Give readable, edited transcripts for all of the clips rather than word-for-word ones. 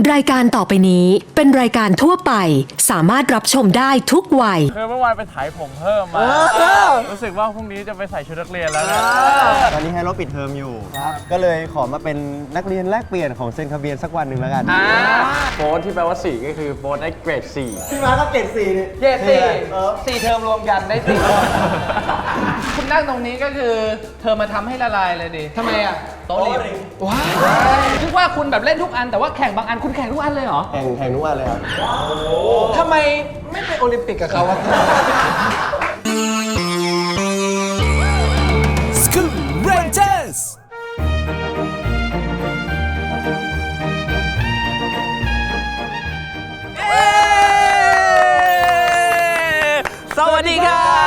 รายการต่อไปนี้เป็นรายการทั่วไปสามารถรับชมได้ทุกวัยคือเมื่อวานไปถ่ายผมเพิ่มมารู้สึกว่าพรุ่งนี้จะไปใส่ชุดนักเรียนแล้วนะตอนนี้ให้รถปิดเทอมอยู่ก็เลยขอมาเป็นนักเรียนแลกเปลี่ยนของเซนคาเบียนสักวันหนึ่งแล้วกันโฟร์ที่แปลว่า4ก็คือโฟร์ได้เกรด4พี่มาก็เกรด4นี่เกรด4 4 เทอมรวมกันได้4คุณนั่งตรงนี้ก็คือเธอมาทำให้ละลายเลยดิทำไมอ่ะโต๊ะริมว้าวคิดว่าคุณแบบเล่นทุกอันแต่ว่าแข่งบางอันคุณแข่งทุกอันเลยเหรอแข่งทุกวันเลยครับทำไมไม่ไปโอลิมปิกกับเขาวะSchool Rangersสวัสดีครั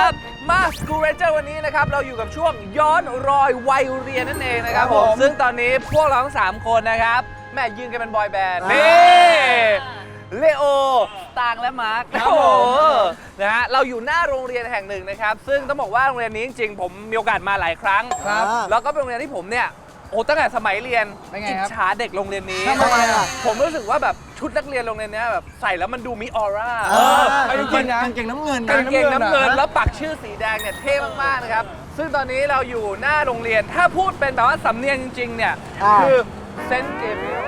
บมา School Ranger วันนี้นะครับเราอยู่กับช่วงย้อนรอยวัยเรียนนั่นเองนะครับผมซึ่งตอนนี้พวกเราทั้ง3คนนะครับแม่ยืนกันเป็นบอยแบนด์นี่เลโอตางและมาร์คโอ้โหนะฮะเราอยู่หน้าโรงเรียนแห่งหนึ่งนะครับซึ่งต้องบอกว่าโรงเรียนนี้จริงๆผมมีโอกาสมาหลายครั้งแล้วก็เป็นโรงเรียนที่ผมเนี่ยโอ้ตั้งแต่สมัยเรียนอิจฉาเด็กโรงเรียนนี้ทำไมอ่ะผมรู้สึกว่าแบบชุดนักเรียนโรงเรียนนี้แบบใส่แล้วมันดูมีออร่าจริงๆนะกางเกงน้ำเงินแล้วปักชื่อสีแดงเนี่ยเท่มากๆนะครับซึ่งตอนนี้เราอยู่หน้าโรงเรียนถ้าพูดเป็นแบบว่าสำเนียงจริงๆเนี่ยคือเซนเกเบียน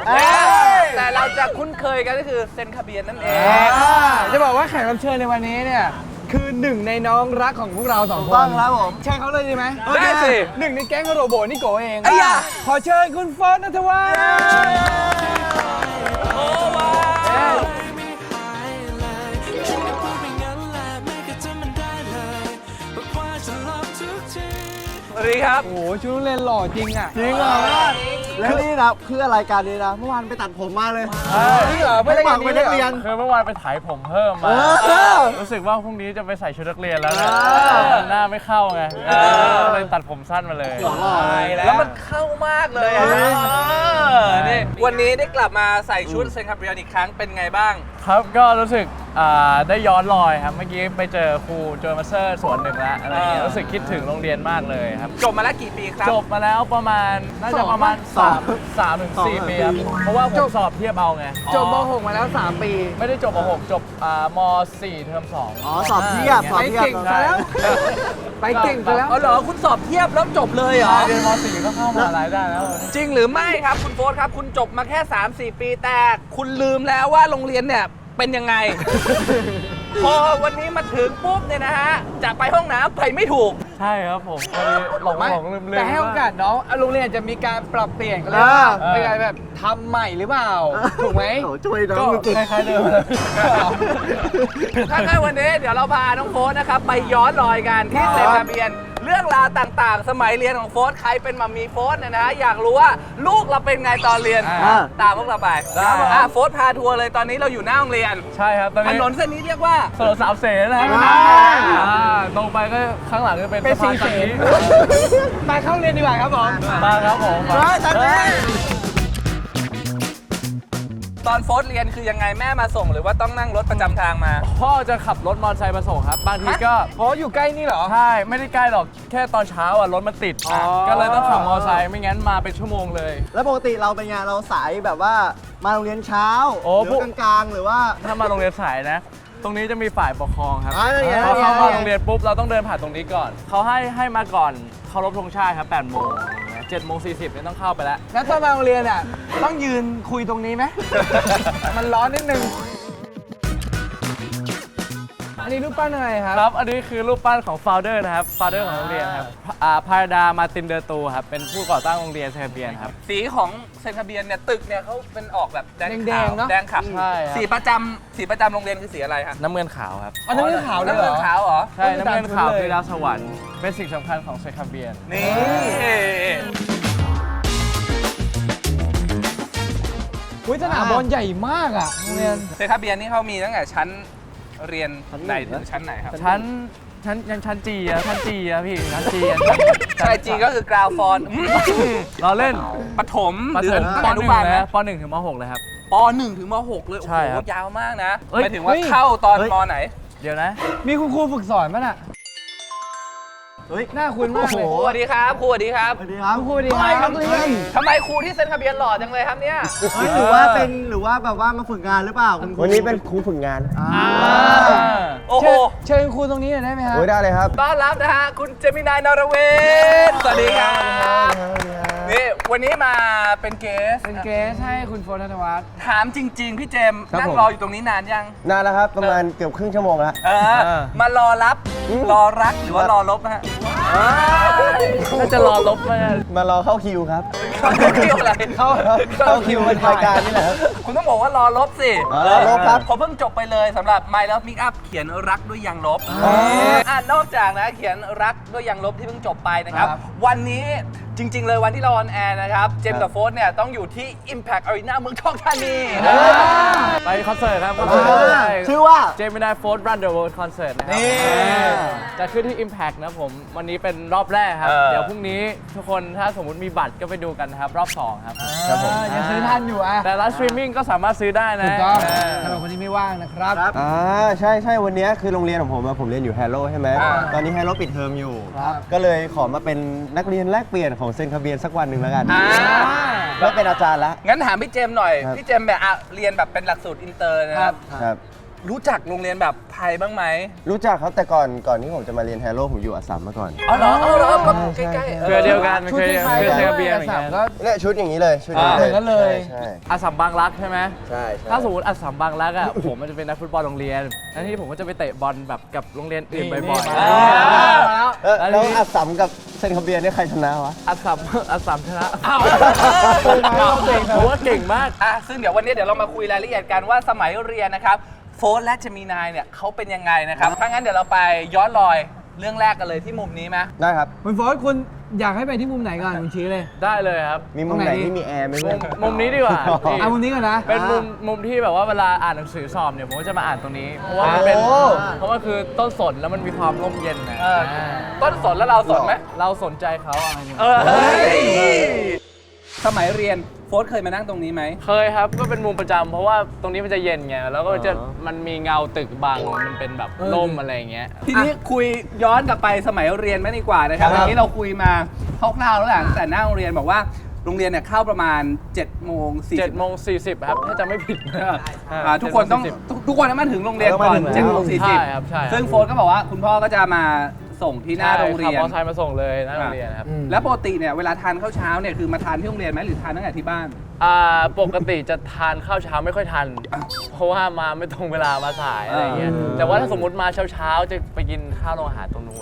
แต่เราจะคุ้นเคยกันก็คือเซนคาเบียนนั่นเองจะบอกว่าแขกรับเชิญในวันนี้เนี่ยคือหนึ่งในน้องรักของพวกเราสองคนต้องครับผม ใช่เขาเลยดีไหม ได้สิ หนึ่งในแก๊งโรโบนี่โกเองขอเชิญคุณฟอนนัทวัฒน์โอ้ว้าวสวัสดีครับโอ้โหชุดนักเรียนหล่อจริงอ่ะจริงเหรอแล้วนี่นะคือรายการนี้นะเมื่อวานไปตัดผมมาเลยจริงเหรอไม่ได้กันนักเรียนคือเมื่อวานไปถ่ายผมเพิ่มมารู้สึกว่าพรุ่งนี้จะไปใส่ชุดนักเรียนแล้วนะหน้าไม่เข้าไงเลยตัดผมสั้นมาเลยแล้วมันเข้ามากเลยนี่วันนี้ได้กลับมาใส่ชุดเซนคาเบียนอีกครั้งเป็นไงบ้างครับก็รู้สึกได้ย้อนรอยครับเมื่อกี้ไปเจอครูโจมาสเตอร์ส่วนหนึ่งแล้วอะไรเงี้ยรู้สึกคิดถึงโรงเรียนมากเลยครับจบมาแล้วกี่ปีครับจบมาแล้วประมาณน่าจะประมาณ3 ถึง 4 ปีครับเพราะว่าผมสอบเทียบเอาไงจบม.6 มาแล้ว3 ปีไม่ได้จบม.6 จบม.4 เทอม2สอบเทียบไปเก่งซะแล้วไปเก่งซะแล้วเหรอคุณสอบเทียบแล้วจบเลยเหรอเรียนม.4 ก็เข้ามหาลัยได้แล้วจริงหรือไม่ครับคุณโฟร์ครับคุณจบมาแค่ 3-4 ปีแต่คุณลืมแล้วว่าโรงเรียนเนี่ยเป็นยังไง พอวันนี้มาถึงปุ๊บเนี่ยนะฮะจะไปห้องน้ำไปไม่ถูกใช่ครับผมพอดีหลงลืมแต่ให้โอกาสน้องโรงเรียนจะมีการปรับเปลี่ยนกันเลยเป็นการแบบทำใหม่หรือเปล่าถูกไหมช่วยน้องก็คล้ายๆเดิมถ้างั้นวันนี้เดี๋ยวเราพาน้องโฟร์นะครับไปย้อนรอยกันที่เซนคาเบียนเรื่องราวต่างๆสมัยเรียนของโฟร์ใครเป็นมัมมี่โฟร์เนี่ยนะฮะอยากรู้ว่าลูกเราเป็นไงตอนเรียนตามพวกเราไปโฟร์พาทัวร์เลยตอนนี้เราอยู่หน้าโรงเรียนใช่ครับตอนนี้ถนนเส้นนี้เรียกว่าถนนสามเสนนะครับตรงไปก็ข้างหลังจะเป็นสะพานสีไปเข้าเรียนดีกว่าครับผมมาครับผมตอนโฟร์เรียนคือยังไงแม่มาส่งหรือว่าต้องนั่งรถประจำทางมาพ่อจะขับรถมอเตอร์ไซค์มาส่งครับบางทีก็อยู่ใกล้นี่เหรอใช่ไม่ได้ใกล้หรอกแค่ตอนเช้ารถมันติดก็เลยต้องขับมอเตอร์ไซค์ไม่งั้นมาเป็นชั่วโมงเลยแล้วปกติเราเป็นไงเราสายแบบว่ามาโรงเรียนเช้าหรือกลางๆหรือว่าถ้ามาโรงเรียนสายนะตรงนี้จะมีฝ่ายปกครองครับพอเข้ามาโรงเรียนปุ๊บเราต้องเดินผ่านตรงนี้ก่อนเขาให้มาก่อนเคารพธงชาติครับ8 โมง7:40เนี่ยต้องเข้าไปแล้วแล้วตอนมาโรงเรียนอ่ะต้องยืนคุยตรงนี้ไหม มันร้อนนิดนึงอันนี้รูปปั้นอะไรครับครับอันนี้คือรูปปั้นของ founder นะครับ founder ของโรงเรียนครับพาราดามาตินเดอร์ตูครับเป็นผู้ก่อตั้งโรงเรียนเซนคาเบียนครับสีของเซนคาเบียนเนี่ยตึกเนี่ยเขาเป็นออกแบบแดงๆเนาะแดงขาวใช่สีประจำโรงเรียนคือสีอะไรครับน้ำเงินขาวครับน้ำเงินขาวเลยเหรอน้ำเงินขาวเหรอใช่น้ำเงินขาวคือดาวสวรรค์เป็นสิ่งสำคัญของเซนคาเบียนนี่สนามบอลใหญ่มากอ่ะโรงเรียนเซนคาเบียนนี่เขามีตั้งแต่ชั้นเรียนไหนถึงชั้นไหนครับชั้นจีอะพี่ชั้นจีใช่จีก็คือกราวฟอนเราเล่นประถมหรือป .1 นะป .1 ถึงม .6 เลยครับป .1 ถึงม .6 เลยโอ้โหยาวมากนะหมายถึงว่าเข้าตอนม ไหนเดี๋ยวนะมีคุณครูฝึกสอนมั้ยน่ะ หน้าคุณมาก ค เล รู ย สวัสดีครับครูสวัสดีครับ สวัสดีครับ ครูดีครับนักเรียน ทำไมครูที่เซ็นทะเบียนหล่อจังเลยครับเนี่ย หรือว่าแบบว่ามาฝึกงานหรือเปล่าวันนี้เป็นครูฝึกงาน โอ้โห เชิญครูตรงนี้หน่อยได้ไหมครับ โอ้ยได้เลยครับ ต้อนรับนะฮะคุณเจมินายนรเวศสวัสดีครับนี่วันนี้มาเป็นเกส เป็นเกสให้คุณโฟนธนวัฒน์ ถามจริง ๆ พี่เจมส์ ครับ นั่ง ผม รออยู่ตรงนี้นานยัง นานแล้วครับประมาณเกือบครึ่งชั่วโมงแล้ว มารอรับรอรักหรือว่ารอลบฮะ น่าจะรอลบมาก มารอเข้าคิวครับ เขาคิวอะไร เข้าคิวเป็นรายการนี่แหละครับ คุณต้องบอกว่ารอลบสิ อ๋อรอลบครับ ผมเพิ่งจบไปเลยสำหรับ My Love Make Up เขียนรักด้วยยางลบนอกจากนะเขียนรักด้วยยางลบที่เพิ่งจบไปนะครับ วันนี้จริง ๆ เลยวันที่เราออนแอร์นะครับ เจมส์กับโฟร์เนี่ยต้องอยู่ที่ Impact Arena เมืองทองธานี ไปคอนเสิร์ตครับคอนเสิร์ต ชื่อว่า เจมินายโฟร์ Run the World Concert นะครับจะขึ้นที่ Impact นะผมวันนี้เป็นรอบแรกครับ เดี๋ยวพรุ่งนี้ทุกคนถ้าสมมติมีบัตรก็ไปดูกันนะครับ รอบ 2 ครับครับผม ยังซื้อทันอยู่อ่ะ แต่ร้านสตรีมมิ่งก็สามารถซื้อได้นะ ถูกต้องสำหรับคนที่ไม่ว่างนะครับ ใช่วันนี้คือโรงเรียนของผมผมเรียนอยู่แฮร์โร่ใช่ไหมตอนนี้แฮร์โร่ปิดเทอมอยู่ ครับ ก็เลยขอมาเป็นนักเรียนแลกเปลี่ยนของเซนคาเบียนสักวันหนึ่งแล้วกันก็เป็นอาจารย์ละ งั้นถามพี่เจมส์หน่อย ครับ พี่เจมส์แบบเรียนแบบเป็นหลักสูตรอินเตอร์นะครับ ครับ รู้จักโรงเรียนแบบไทยบ้างไหม รู้จักครับแต่ก่อนที่ผมจะมาเรียนแฮร์โร่ผมอยู่อัสสัมมาก่อน อ๋อเหรอก็ ใช่ ใกล้ๆ เครือเดียวกัน ชุดที่ใคร เครือ ได้ เทเบียร์เหมือน สา กั ม น ก็ เนี่ยชุดอย่างนี้เลยชุดนี้ เหมือนกันเลย ใช่ อาสัมบางรักใช่ไหม ใช่ ถ้าสมมติอัสสัมบางรักอ่ะ ผมมันจะเป็นนักฟุตบอลโรงเรียนแล้วทีนี้ผมก็จะไปเตะบอลแบบกับโรงเรียนอื่นบ่อยๆ แล้วอัสสัมกับเซนคาเบียนเนี่ยใครชนะวะ อัสสัมชนะผมว่าเก่งมาก ซึ่งเดี๋ยววันนี้เดี๋ยวเรามาคุยรายละเอียดกันว่าสมัยเรียนนะครับโฟร์และเจมินายเนี่ยเขาเป็นยังไงนะครับถ้างั้นเดี๋ยวเราไปย้อนรอยเรื่องแรกกันเลยที่มุมนี้ไหม ได้ครับ คุณโฟนคุณอยากให้ไปที่มุมไหนก่อนคุณชี้เลย ได้เลยครับ มีมุมไหนที่มีแอร์ไหมเพื่อน มุมนี้ดีกว่าพี่ เอามุมนี้ก่อนนะ เป็นมุมที่แบบว่าเวลาอ่านหนังสือสอบเนี่ยผมก็จะมาอ่านตรงนี้ เพราะว่ามันเป็น โอ้ เพราะว่าคือต้นสนแล้วมันมีความร่มเย็นนะ ต้นสนแล้วเราสนไหม เราสนใจเขาอะไรอย่างเงี้ย สมัยเรียนโฟร์เคยมานั่งตรงนี้ไหม เคยครับก็เป็นมุมประจำเพราะว่าตรงนี้มันจะเย็นไงแล้วก็จะมันมีเงาตึกบังมันเป็นแบบร่มอะไรอย่างเงี้ย ทีนี้คุยย้อนกลับไปสมัยเรียนไม่ดีกว่านะครับ ครับ ทีนี้เราคุยมาคร่าวๆแล้วแหละตั้งแต่หน้าโรงเรียนบอกว่าโรงเรียนเนี่ยเข้าประมาณ7:40 7:40ครับถ้าจะไม่ผิด ทุกคนต้องทุกคนต้องมาถึงโรงเรียนก่อน ต้องมาถึง ใช่ครับใช่ 7:40ซึ่งโฟร์ก็บอกว่าคุณพ่อก็จะมาส่งที่หน้าโรงเรียน ขับมอเตอร์ไซค์มาส่งเลยหน้าโรงเรียนครับ แล้วปกติเนี่ยเวลาทานข้าวเช้าเนี่ยคือมาทานที่โรงเรียนไหมหรือทานตั้งแต่ที่บ้าน ปกติจะทานข้าวเช้าไม่ค่อยทัน เพราะว่ามาไม่ตรงเวลามาสายอะไรอย่างเงี้ยแต่ว่าถ้าสมมติมาเช้าๆจะไปกินข้าวโรงอาหารตรงนู้น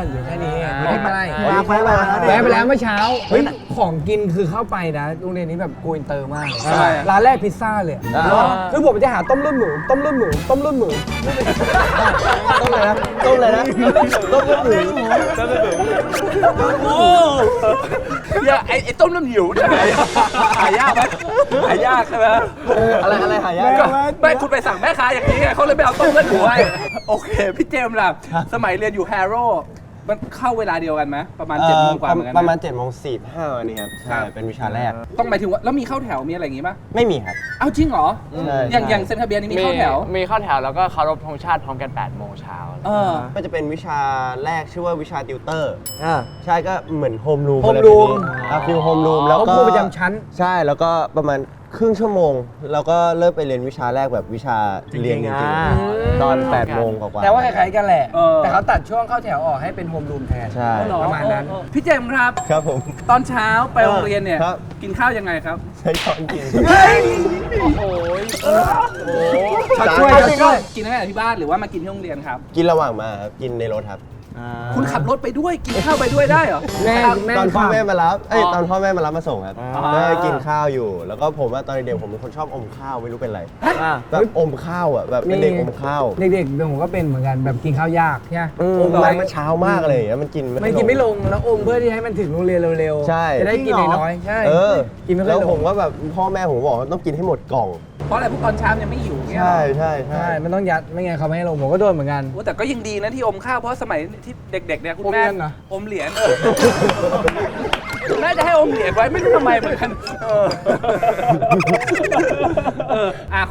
อยู่แค่นี้ไม่ได้ ไปแล้ว แวะไปแล้วเมื่อเช้าเฮ้ยของกินคือเข้าไปนะโรงเรียนนี้แบบโกอินเตอร์มากเลย ใช่ ร้านแรกพิซซ่าเลยคือผมจะหาต้มเลือดหมูต้มเลยนะต้มเลยนะ อย่าไอ้ต้มน้ำหิวเนี่ยหายากไหมหายากใช่ไหม อะไรหายาก ก็ไม่คุณไปสั่งแม่ค้าอย่างนี้ไงเขาเลยไปเอาต้มเลือดหมูให้โอเคพี่เจมส์ล่ะสมัยเรียนอยู่แฮร์โร่มันเข้าเวลาเดียวกันไหมประมาณ7 โมงกว่าเหมือนกัน ประมาณ นะ 7:45นี่ครับใช่เป็นวิชาแรก ต้องหมายถึงว่าแล้วมีเข้าแถวมีอะไรอย่างงี้ป่ะ ไม่มีครับ เอ้าจริงเหรอ ใช่ อย่างเซนทะเบียนนี่มีเข้าแถว มีเข้าแถวแล้วก็เคารพธงชาติพร้อมกัน8 โมงเช้า ก็จะเป็นวิชาแรกชื่อว่าวิชาติวเตอร์ใช่ก็เหมือนโฮมรูม Home room ฟิลโฮมรูมแล้วก็ ครูประจำชั้น ใช่แล้วก็ประมาณครึ่งชั่วโมงแล้วก็เริ่มไปเรียนวิชาแรกแบบวิชาเรียนจริงๆตอน8 โมงกว่าๆ แต่ว่าคล้ายๆกันแหละ เออ แต่เขาตัดช่วงเข้าแถวออกให้เป็นโฮมรูมแทน ใช่ ประมาณนั้น พี่เจมส์ครับ ครับผม ตอนเช้าไปโรงเรียนเนี่ย ครับ กินข้าวยังไงครับ ใช้ช้อนกิน เขาช่วยเขาช่วย กินตั้งแต่ที่บ้านหรือว่ามากินที่โรงเรียนครับ กินระหว่างมาครับกินในรถครับ คุณขับรถไปด้วยกินข้าวไปด้วยได้เหรอ แม่ ตอนพ่อแม่มารับอ๋อ ตอนพ่อแม่มารับมาส่งครับ อ๋อ ได้กินข้าวอยู่ แล้วก็ผมว่าตอนเด็กผมเป็นคนชอบอมข้าวไม่รู้เป็นไรแบบอมข้าวอ่ะแบบเป็นเด็กอมข้าว เด็กๆผมก็เป็นเหมือนกันแบบกินข้าวยากใช่ไหม มันเช้ามากเลยมันกิน ไม่กินไม่ลงแล้วอมเพื่อที่ให้มันถึงโรงเรียนเร็วๆ ใช่ จะได้กินน้อยๆใช่ กินไม่ค่ แล้ อ วย ล ผ ง มว่าแบบพ่อแม่ผมบอกว่าต้องกินให้หมดกล่อง เพราะอะไรพวกตอนเช้ายังไม่หิวเนี่ยเหรอ ใช่ ใช่มันต้องยัดไม่งั้นเขาไม่ให้ลงผมก็โดนเหมือนกัน โอ้แต่ก็ยังดีนะที่อมข้าวเพราะสมัยที่เด็กๆเนี่ยคุณ อม แม่ เงินเหรอ อมเหรียญคุณแม่จะให้อมเหรียญไว้ไม่รู้ทำไมเหมือนกัน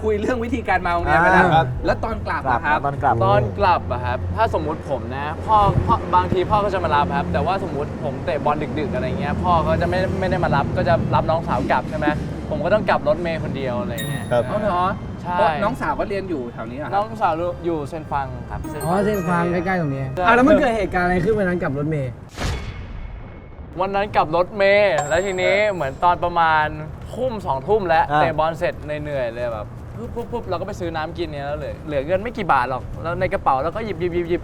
คุยเรื่องวิธีการมาโรงเรียนไปแล้ว ครับ แล้วตอนกลับอะครับ ตอนกลับอะครับถ้าสมมุติผมนะพ่อบางทีพ่อก็จะมารับครับแต่ว่าสมมุติผมเตะบอลดึกๆอะไรเงี้ยพ่อเขาจะไม่ได้มารับก็จะรับน้องสาวกลับใช่ไหมผมก็ต้องกลับรถเมย์คนเดียวอะไรเงี้ย ครับ เอาเหรอ ใช่ เพราะน้องสาวก็เรียนอยู่แถวนี้เหรอค น้ รั อบ งสาวอยู่เซนฟังครับ อ๋อเส้นฟางใกล้ๆตรงนี้ ใช่ แล้วมันเกิดเหตุการณ์อะไรขึ้นวันนั้นกับรถเมย์ วันนั้นกลับรถเมย์แล้วทีนี้เหมือนตอนประมาณ2 ทุ่มแล้วเตะบอลเสร็จเหนื่อยๆเลยแบบปุ๊บเราก็ไปซื้อน้ำกินเนี่ยแล้วเหลือเงินไม่กี่บาทหรอกแล้วในกระเป๋าเราก็หยิบ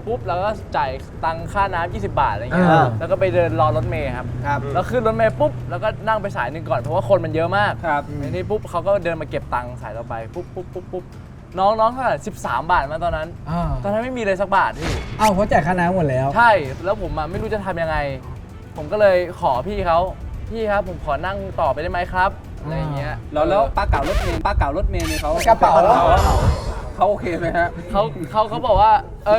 ปุ๊บแล้วก็จ่ายตังค่าน้ำ20 บาทอะไรเงี้ยแล้วก็ไปเดินรอรถเมย์ครับแล้วขึ้นรถเมย์ปุ๊บแล้วก็นั่งไปสายหนึ่งก่อนเพราะว่าคนมันเยอะมาก ครับ ทีนี้ปุ๊บเขาก็เดินมาเก็บตังค์สายเราไปปุ๊บน้องเท่าไหร่13 บาทมาตอนนั้นไม่มีเลยสักบาทพี่ อ้าวเพราะจ่ายค่าน้ำหมดแล้ว ใช่แล้วผมไม่รู้จะทำยังไง ผมก็เลยขอพี่ครับผมขอนั่งต่อไปได้ไหมครับอะไรอย่างเงี้ย แล้วป้าเก่ารถเมย์เนี่ยเขา กระเป๋า เขาโอเคไหมฮะ เขาบอกว่า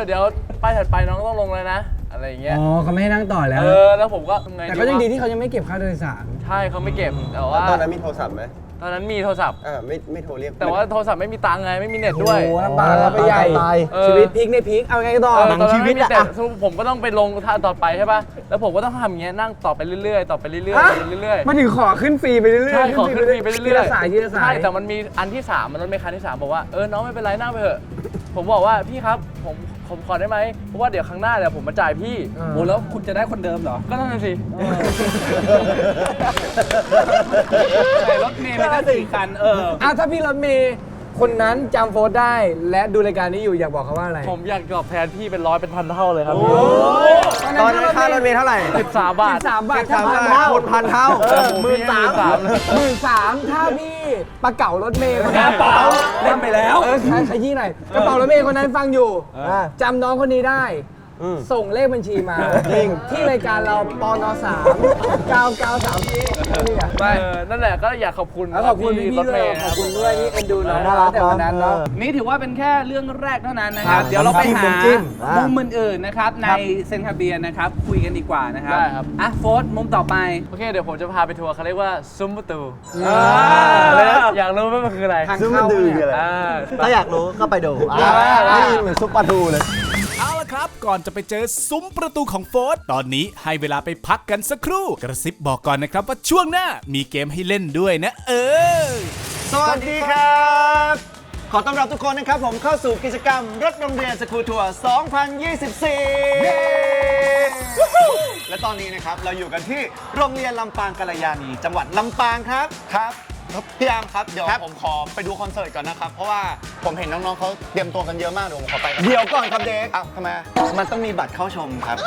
เดี๋ยวป้ายถัดไปน้องต้องลงเลยนะอะไรอย่างเงี้ย อ๋อเขาไม่ให้นั่งต่อแล้ว แล้วผมก็ทำไง แต่ก็ยังดีที่เขายังไม่เก็บค่าโดยสาร ใช่เขาไม่เก็บแต่ว่า ตอนนั้นมีโทรศัพท์ไหม ตอนนั้นมีโทรศัพท์ ไม่โทรเรียก แต่ว่าโทรศัพท์ไม่มีตังค์ไงไม่มีเน็ตด้วย โอ้ลำบากแล้วไปใหญ่ ตาย ชีวิตพลิกในพลิกเอาไงต่อ ตอนนั้นไม่มีแต่ผมก็ต้องไปลงท่าต่อไปใช่ป่ะแล้วผมก็ต้องทำอย่างเงี้ยนั่งต่อไปเรื่อยๆต่อไปเรื่อยๆเรื่อยๆ มาถึงขอขึ้นฟรีไปเรื่อยๆ ใช่ขอขึ้นฟรีไปเรื่อยๆ ทีละสายทีละสาย ใช่แต่มันมีอันที่3มันรถเมล์คันที่ 3บอกว่าน้องไม่เป็นไรนั่งไปเถอะผมบอกว่าพี่ครับผมขอได้ไหมเพราะว่าเดี๋ยวครั้งหน้าเดี๋ยวผมมาจ่ายพี่ โอ้แล้วคุณจะได้คนเดิมเหรอ ก็นั่นนะสิ ใช่รถเมย์ไม่ได้4 คันถ้าพี่รถเมย์คนนั้นจำโฟสได้และดูรายการนี้อยู่อยากบอกเขาว่าอะไร ผมอยากตอบแทนพี่เป็น100เป็นพันเท่าเลยครับ ตอนนั้นค่ารถเมล์เท่าไหร่ 13 บาท 13 บาท คนพันเท่า 13,000ถ้าพี่ปลาเก๋ารถเมย์คนนั้น เล่นไปแล้ว ขยี้หน่อยกระเป๋ารถเมย์คนนั้นฟังอยู่จำน้องคนนี้ได้ ส่งเลขบัญชีมาที่รายการเราปน3 9933นั่นแหละก็อยากขอบคุณ ขอบคุณพี่ รถ ด้ เม วย ล์ ขอบคุณด้วยที่เอ็นดูน้อง น่ารัก แต่วันนั้นเนาะ นี่ถือว่าเป็นแค่เรื่องแรกเท่านั้นนะครับ ครับ เดี๋ยวเราไปหา จิ้ม มุมอื่นๆนะครับในเซนคาเบียนะครับคุยกันดีกว่านะครับ ได้ครับ โฟร์ธมุมต่อไป โอเคเดี๋ยวผมจะพาไปทัวร์เขาเรียกว่าซุ้มประตู อะไรนะ อยากรู้ไหมมันคืออะไร ทาง ซึ่งมัน เข้า ดื้อคืออะไร ถ้าอยากรู้ก็ไปดูได้ยินเหมือนซุปปลาทูเลย เอาละครับ ก่อนจะไปเจอซุ้มประตูของโฟร์ธตอนนี้ให้เวลาไปพักกันสักครู่ กระซิบบอกก่อนนะครับว่าช่วงหน้ามีเกมให้เล่นด้วยนะสวัสดีครับ ขอต้อนรับทุกคนนะครับผมเข้าสู่กิจกรรมรถโรงเรียนสกูทัวร์2024 และตอนนี้นะครับเราอยู่กันที่โรงเรียนลำปางกัลยาณี จังหวัดลำปางครับครับพี่อาร์มครับเดี๋ยวผมขอไปดูคอนเสิร์ตก่อนนะครับเพราะว่าผมเห็นน้องๆเขาเตรียมตัวกันเยอะมากเดี๋ยวผมขอไปเดี๋ยวก่อนครับเด็กทำไมมันต้องมีบัตรเข้าชมครับ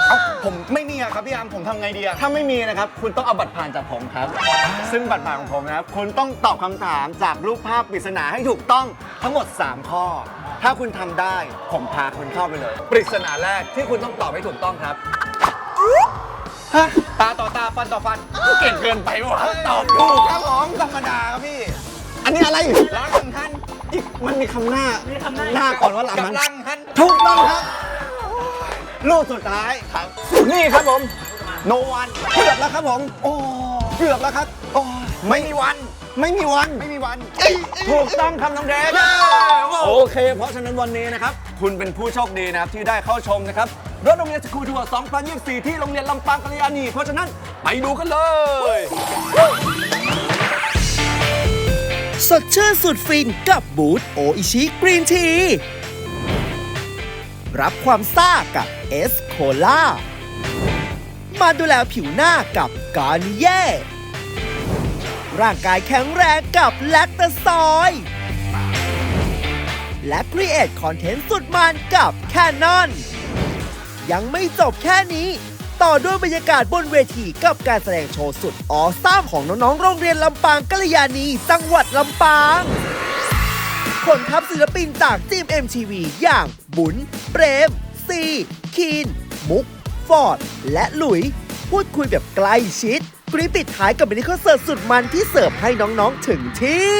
ผมไม่มีครับพี่อาร์มผมทำไงดีถ้าไม่มีนะครับคุณต้องเอาบัตรผ่านจากผมครับซึ่งบัตรผ่านของผมนะครับคุณต้องตอบคำถามจากรูปภาพปริศนาให้ถูกต้องทั้งหมด3ข้อถ้าคุณทำได้ผมพาคุณเข้าไปเลยปริศนาแรกที่คุณต้องตอบให้ถูกต้องครับตาต่อตาฟันต่อฟันเก่งเกินไปวะตอบถูกครับผมธรรมดาครับพี่อันนี้อะไรล้างหันมันมีคำหน้าหน้าก่อนว่าหลังหันถูกต้องครับลูกสุดท้ายครับนี่ครับผมโนวันเกือบแล้วครับผมโอ้เกือบแล้วครับโอ้ไม่มีวันถูกต้องคำน้องแดงโอเคเพราะฉะนั้นวันนี้นะครับคุณเป็นผู้โชคดีนะครับที่ได้เข้าชมนะครับรถโรงเรียนสกูทัวร์2024ที่โรงเรียนลำปางกัลยาณีเพราะฉะนั้นไปดูกันเลย สดชื่นสุดฟินกับบูธโออิชิกรีนทีรับความซ่ากับเอสโคล่ามาดูแลผิวหน้ากับกานิเย่ร่างกายแข็งแรงกับแลคตาซอยและครีเอทคอนเทนต์สุดมันกับแคนนอนยังไม่จบแค่นี้ต่อด้วยบรรยากาศบนเวทีกับการแสดงโชว์สุดออซ่ามของน้องๆโรงเรียนลำปางกัลยาณีจังหวัดลำปางคนทัพศิลปินจากทีม MTV อย่างบุญเปรมซีคีนมุกฟอร์ดและหลุยพูดคุยแบบใกล้ชิดกรีปิดท้ายกับมินิคอนเสิร์ตสุดมันที่เสิร์ฟให้น้องๆถึงที่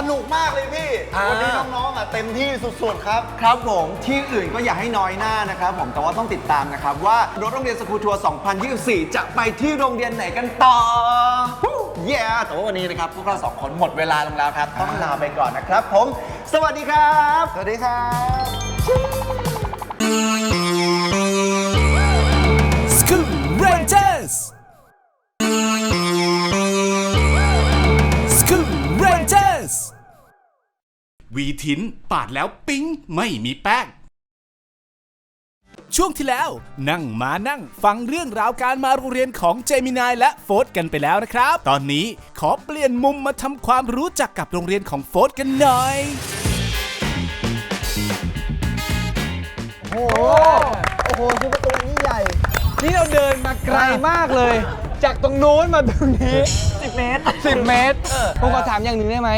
นุกมากเลยพี่ วันนี้น้องๆเต็มที่สุดๆครับ ครับผมที่อื่นก็อย่าให้น้อยหน้านะครับผมแต่ว่าต้องติดตามนะครับว่ารถโรงเรียนสกูทัวร์ 2024 จะไปที่โรงเรียนไหนกันต่อเย้แต่ว่าวันนี้นะครับพวกเรา2 คนหมดเวลาลงแล้วครับต้องลาไปก่อนนะครับผมสวัสดีครับสวัสดีครับ School Rangers School Rangers วีทินปาดแล้วปิ๊งไม่มีแป้งช่วงที่แล้วนั่งฟังเรื่องราวการมาโรงเรียนของเจมินายและโฟร์ธกันไปแล้วนะครับ ตอนนี้ขอเปลี่ยนมุมมาทำความรู้จักกับโรงเรียนของโฟร์ธกันหน่อย โอ้โหคือประตูนี้ใหญ่ นี่เราเดินมาไกลมากเลย จากตรงนู้นมาตรงนี้ 10 เมตร 10 เมตรผมขอถามอย่างหนึ่งได้ไหม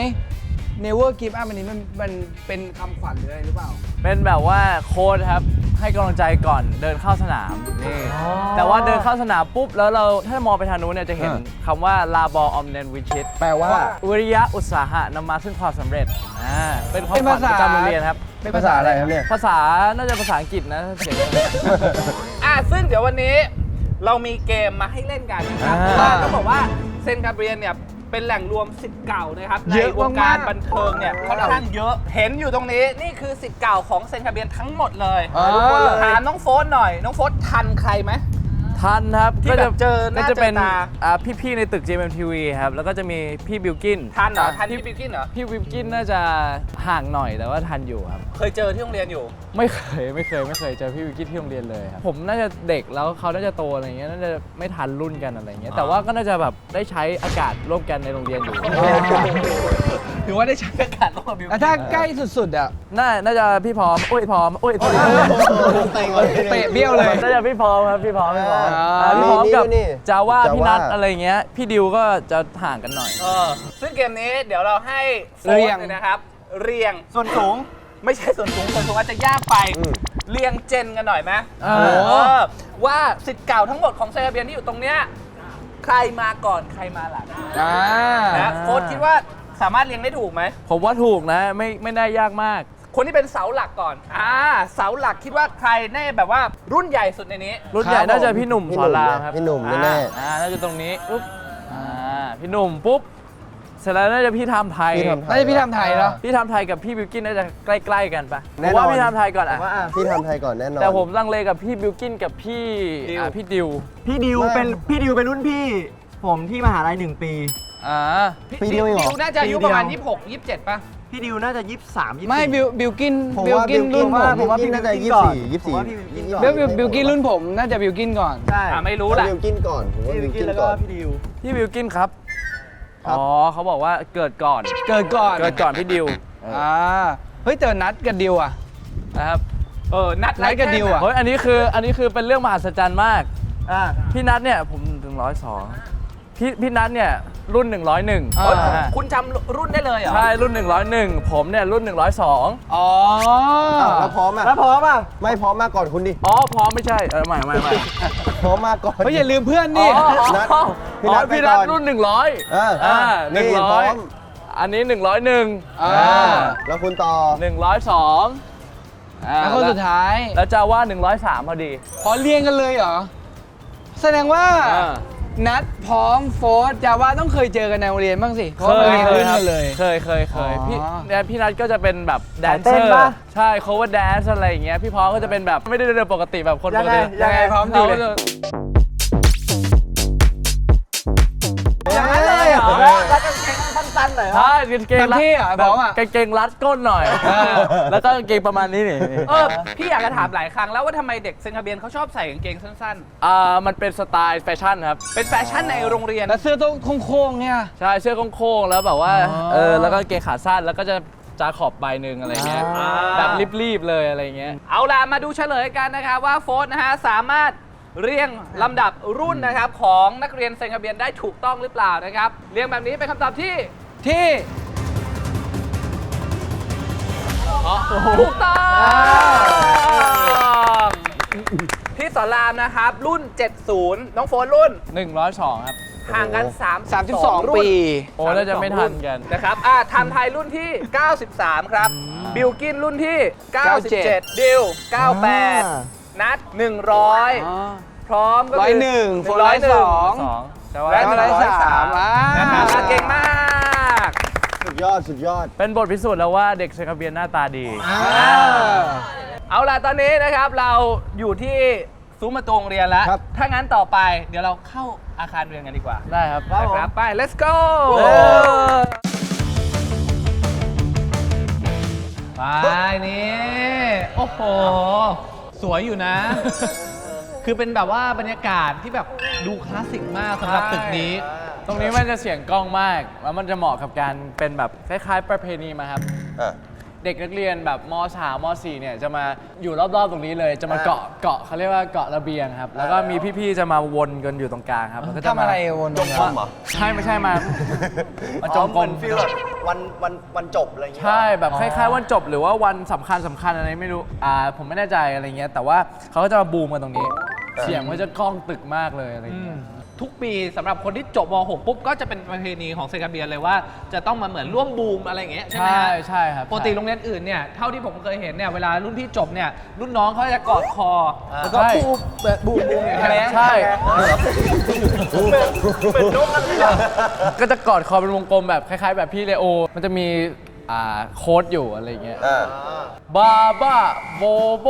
Never give up อันนี้มันเป็นคำขวัญหรืออะไรหรือเปล่า เป็นแบบว่าโค้ชครับให้กำลังใจก่อนเดินเข้าสนามนี่แต่ว่าเดินเข้าสนามปุ๊บแล้วเราถ้ามองไปทางนู้นเนี่ยจะเห็นคำว่าลาบออมเนนวิชิตแปลว่าวิริยะอุตสาหะนำมาซึ่งความสำเร็จเป็นความฝันประจำโรงเรียนครับ เป็นภาษาอะไรครับเนี่ย ภาษาน่าจะภาษาอังกฤษนะเขียน ซึ่งเดี๋ยววันนี้เรามีเกมมาให้เล่นกันนะครับเพราะว่าต้องบอกว่าเซนต์คาเบรียนเนี่ยเป็นแหล่งรวมศิษย์เก่านะครับใน เยอะ วงการ มากๆ บันเทิงเนี่ยค่อนข้างเยอะเห็นอยู่ตรงนี้นี่คือศิษย์เก่าของเซนต์คาเบรียนทั้งหมดเลยทุกคนเลยถามน้องโฟสหน่อยน้องโฟสทันใครไหม ทันครับ ที่แบบเจอหน้า ก็จะเป็น เจอตา พี่ๆในตึก JMTV ครับแล้วก็จะมีพี่บิลกิน ทันเหรอทันพี่บิลกินเหรอ พี่บิลกินน่าจะห่างหน่อยแต่ว่าทันอยู่ครับ เคยเจอที่โรงเรียนอยู่ ไม่เคยเจอพี่วิกกี้ที่โรงเรียนเลยครับผมน่าจะเด็กแล้วเขาน่าจะโตอะไรเงี้ยน่าจะไม่ทันรุ่นกันอะไรเงี้ยแต่ว่าก็น่าจะแบบได้ใช้อากาศร่วมกันในโรงเรียนอยู่ ถือว่าได้ใช้อากาศร่วมกับบิลกิน ถ้าใกล้สุดๆอ่ะ น่าจะพี่พร้อมพร้อมเปะเบี้ยวเลย น่าจะพี่พร้อมครับพี่พร้อมพี่พร้อมกับจาว่าพี่นัทอะไรเงี้ยพี่ดิวก็จะห่างกันหน่อย ซึ่งเกมนี้เดี๋ยวเราให้โฟ เรี ส ยง เนี่ยนะครับ เรียงส่วนสูงไม่ใช่ส่วนสูงอาจจะยากไปเรียงเจนกันหน่อยไหมว่าศิษย์เก่าทั้งหมดของเซนต์คาเบรียนที่อยู่ตรงเนี้ยใครมาก่อนใครมาหลังนะโฟสคิดว่าสามารถเรียงได้ถูกไหม ผมว่าถูกนะไม่ได้ยากมาก คนที่เป็นเสาหลักก่อนเสาหลักคิดว่าใครแน่แบบว่ารุ่นใหญ่สุดในนี้ รุ่นใหญ่น่าจะพี่หนุ่มสอนรามครับ พี่หนุ่มแน่ น่าจะตรงนี้ปุ๊บพี่หนุ่มปุ๊บเสร็จแล้วน่าจะพี่ทำไทย น่าจะพี่ทำไทยเนาะ พี่ทำไทยกับพี่บิวกินน่าจะใกล้ๆกันปะผ แน่ ม นอน ว่าพี่ทำไทยก่อนอ่ะ พี่ทำไทยก่อนแน่นอน แต่ผมลังเลกับพี่บิวกินกับพี่พี่ดิว พี่ดิวเป็นรุ่นพี่ ผมที่มหาลัย1 ปี พี่ดิวเองเหรอ น่าจะอายุประมาณ 26 27 ป่ะ พี่ดิวน่าจะ 23 24 ไม่บิลกิน ผม บิล ว่า กินรุ่นผม ผมว่าพี่น่าจะ บิลกิ้นก่อน 24 ผมว่าพี่บิลกิ้นก่อน บิลกินรุ่นผมน่าจะบิลกินก่อน ใช่ ไม่รู้ รู้ แหละ บิลกินก่อนผมว่า พี่ บิ บิ ล ล กิ กิ้ น นแล้ว ก่ ก็ อน พี่ดิว พี่บิวกินครับ ครับ เขาบอกว่าเกิดก่อน เกิดก่อน เกิดก่อนพี่ดิว เฮ้ยเจอนัดกับดิวอ่ะ นะครับ นัด นัดกับดิวอ่ะ เฮ้ยอันนี้คือเป็นเรื่องมหัศจรรย์มาก อ่า พี่นัทเนี่ยผมถึง102พี่นัทเนี่ยรุ่น 101 คุณจำรุ่นได้เลยเหรอ ใช่รุ่น 101 ผมเนี่ยรุ่น 102 อ๋อ แล้วพร้อมอ่ะ แล้วพร้อมอ่ะ ไม่พร้อมมาก่อนคุณดิ อ๋อพร้อมไม่ใช่ใหม่ พร้อมมาก่อน เฮ้ยอย่าลืมเพื่อนนี่ นัทพี่ อ๋อ นัทไป พี่ ก่ นัท อน รุ่น 100 นี่พร้อม 100อันนี้ แล้วคุณต่อ 101 แล้วคนสุดท้าย แล้วจะว่า 103 พอดี ขอเรียงกันเลยเหรอ แสดงว่า นัดพร้อมโฟร์ธจาว่าต้องเคยเจอกันในโรงเรียนบ้างสิเพราะว่าเรียนรุ่นกันเลย เคยพี่นัทก็จะเป็นแบบแดนเซ เต้ อน ร์ ปะ ใช่ cover dance อะไรอย่างเงี้ยพี่พร้อมก็จะเป็นแบบไม่ได้เดินปกติแบบคนปกติ ยังไงพร้อมดีเลย อย่างนั้นเลยเหรอแล้วกางเกงสั้นๆหน่อย ใช่กางเกง เต็มที่เหรอพร้อมอ่ะ กางเกงรัดก้นหน่อย แล้วก็กางเกงประมาณนี้นี่ พี่อยากจะถามหลายครั้งแล้วว่าทำไมเด็กเซนต์คาเบรียนเขาชอบใส่กางเกงสั้น มันเป็นสไตล์แฟชั่นครับ ๆ เป็นแฟชั่นในโรงเรียน แล้วเสื้อต้องโค้งๆเนี่ย ใช่เสื้อโค้งๆแล้วแบบว่าแล้วก็กางเกงขาสั้นแล้วก็จะขอบใบหนึ่งอะไรเงี้ยแบบรีบๆเลยอะไรเงี้ย เอาล่ะ มาดูเฉลยกันนะครับว่าโฟสนะฮะสามารถเรียงลำดับรุ่นนะครับของนักเรียนเซนต์คาเบรียนได้ถูกต้องหรือเปล่านะครับ เรียงแบบนี้เป็นคำตอบที่ ถูกต้องพี่สอนรามนะครับ รุ่น 70 น้องโฟนรุ่น 102 ครับ ห่างกัน 32 ปี โอ้น่าจะไม่ทันกัน นะครับไทม์ไทยรุ่นที่ 93 ครับ บิลกินรุ่นที่ 97 ดิว 98 นัด 100 พร้อมก็คือ 101 โฟร์102 แต่ว่า และ103 นะครับเก่งมาก สุดยอด สุดยอด เป็นบทพิสูจน์แล้วว่าเด็กเซคาเบียนหน้าตาดี เอาล่ะตอนนี้นะครับเราอยู่ที่ซุ้มประตูโรงเรียนแล้ว ครับ ถ้างั้นต่อไปเดี๋ยวเราเข้าอาคารเรียนกันดีกว่า ได้ครับ นะครับไป let's go ไปนี่โอ้โห สวยอยู่นะ คือเป็นแบบว่าบรรยากาศที่แบบดูคลาสสิกมากสำหรับตึกนี้ ตรงนี้มันจะเสียงกล้องมาก แล้วมันจะเหมาะกับการเป็นแบบคล้ายๆประเพณีมาครับ เด็กนักเรียนแบบม.3 ม.4 เนี่ยจะมาอยู่รอบๆตรงนี้เลย จะมาเกาะเขาเรียกว่าเกาะระเบียงครับ แล้วก็มีพี่ๆจะมาวนกันอยู่ตรงกลางครับแล้วก็จะ ทำอะไรวน จมก้มเหรอ ใช่ไม่ใช่มาจมกลม ฟีลแบบวันจบอะไรอย่างเงี้ย ใช่แบบคล้ายๆวันจบหรือว่าวันสำคัญอะไรไม่รู้ผมไม่แน่ใจอะไรเงี้ยแต่ว่าเขาก็จะมาบูมกันตรงนี้ เสียงมันจะก้องตึกมากเลยอะไรเงี้ย ทุกปีสำหรับคนที่จบม .6 ปุ๊บก็จะเป็นประเพณีของเซกาเบียนเลยว่าจะต้องมาเหมือนร่วมบูมอะไรอย่างเงี้ยใช่ไหม ใช่ ฮะ ใช่ครับ ปกติโรงเรียนอื่นเนี่ยเท่าที่ผมเคยเห็นเนี่ยเวลารุ่นพี่จบเนี่ยรุ่นน้องเขาจะกอดคอแล้วก็ ใช่ บูมอย่างเงี้ย ใช่ เป็นนกกันเลยอะ ก็จะกอดคอเป็นวงกลมแบบคล้ายๆ แบบพี่เลโอ มันจะมีโค้ดอยู่อะไรเงี้ยบาบ้าโบโบ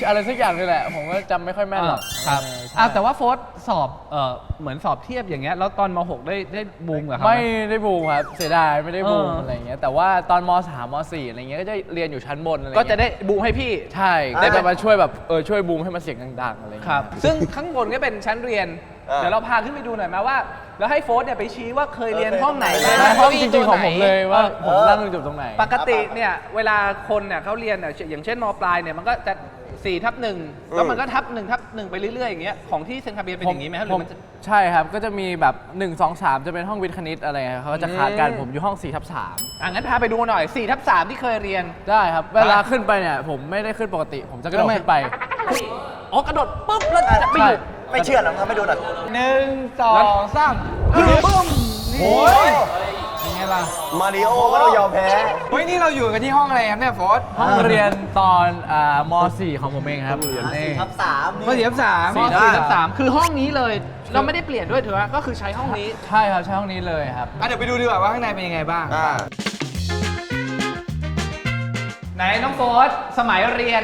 อะไรสักอย่างนี่แหละ ผมก็จำไม่ค่อยแม่นหรอก ครับ ใช่ แต่ว่าโฟร์สอบเหมือนสอบเทียบอย่างเงี้ยแล้วตอนม .6 ได้บูมกับเขา ไม่ ไหม ได้บูมครับเสียดายไม่ได้บูม เอออ อะไรเงี้ยแต่ว่าตอนม.3 ม.4 อะไรเงี้ยก็จะเรียนอยู่ชั้นบนอะไร ก็ เงี้ย จะได้บูมให้พี่ ใช่ก็จะมาช่วยแบบช่วยบูมให้มันเสียงดังๆอะไรเงี้ย ครับ ซึ่งข้างบนก็เป็นชั้นเรียน เดี๋ยวเราพาขึ้นไปดูหน่อยไหมว่า แล้วให้โฟร์เนี่ยไปชี้ว่าเคยเรียนห้องไหน ใช่ห้องจริงๆของผมเลยว่าผมนั่งอยู่ตรงไหน ปกติเนี่ยเวลาคนเนี่ยเขาเรียนเนี่ยอย่างเช่นมปลายเนี่ยมันก็จะ4/1แล้วมันก็1/1ไปเรื่อยๆอย่างเงี้ยของที่เซนคาเบียเป็นอย่างนี้ไหมครับหรือมันจะ ใช่ครับ ก็จะมีแบบ 1 2 3 จะเป็นห้องวิทย์คณิตอะไรเขาก็จะคลาดกันผมอยู่ห้อง 4/3 งั้นพาไปดูหน่อย4/3ที่เคยเรียน ได้ครับ เวลาขึ้นไปเนี่ย ผมไม่ได้ขึ้นปกติ ผมจะกระโดดขึ้นไป อ๋อกระโดดปุ๊บแล้วจะไปอยู่ ไม่เชื่อหรอกทำให้ดูหน่อย 1 2 3บึ้มโอ้ยยังไงล่ะ มาริโอก็ต้องยอมแพ้ เฮ้ย นี่เราอยู่กันที่ห้องอะไรครับเนี่ยโฟร์ ห้องเรียนตอนม .4 ของผมเองครับนี่ ข้อ4/3 4/3คือห้องนี้เลย เราไม่ได้เปลี่ยนด้วยเถอะก็คือใช้ห้องนี้ ใช่ครับใช่ห้องนี้เลยครับ เดี๋ยวไปดูดีกว่าว่าข้างในเป็นยังไงบ้าง ไหนน้องโฟร์สมัยเรียน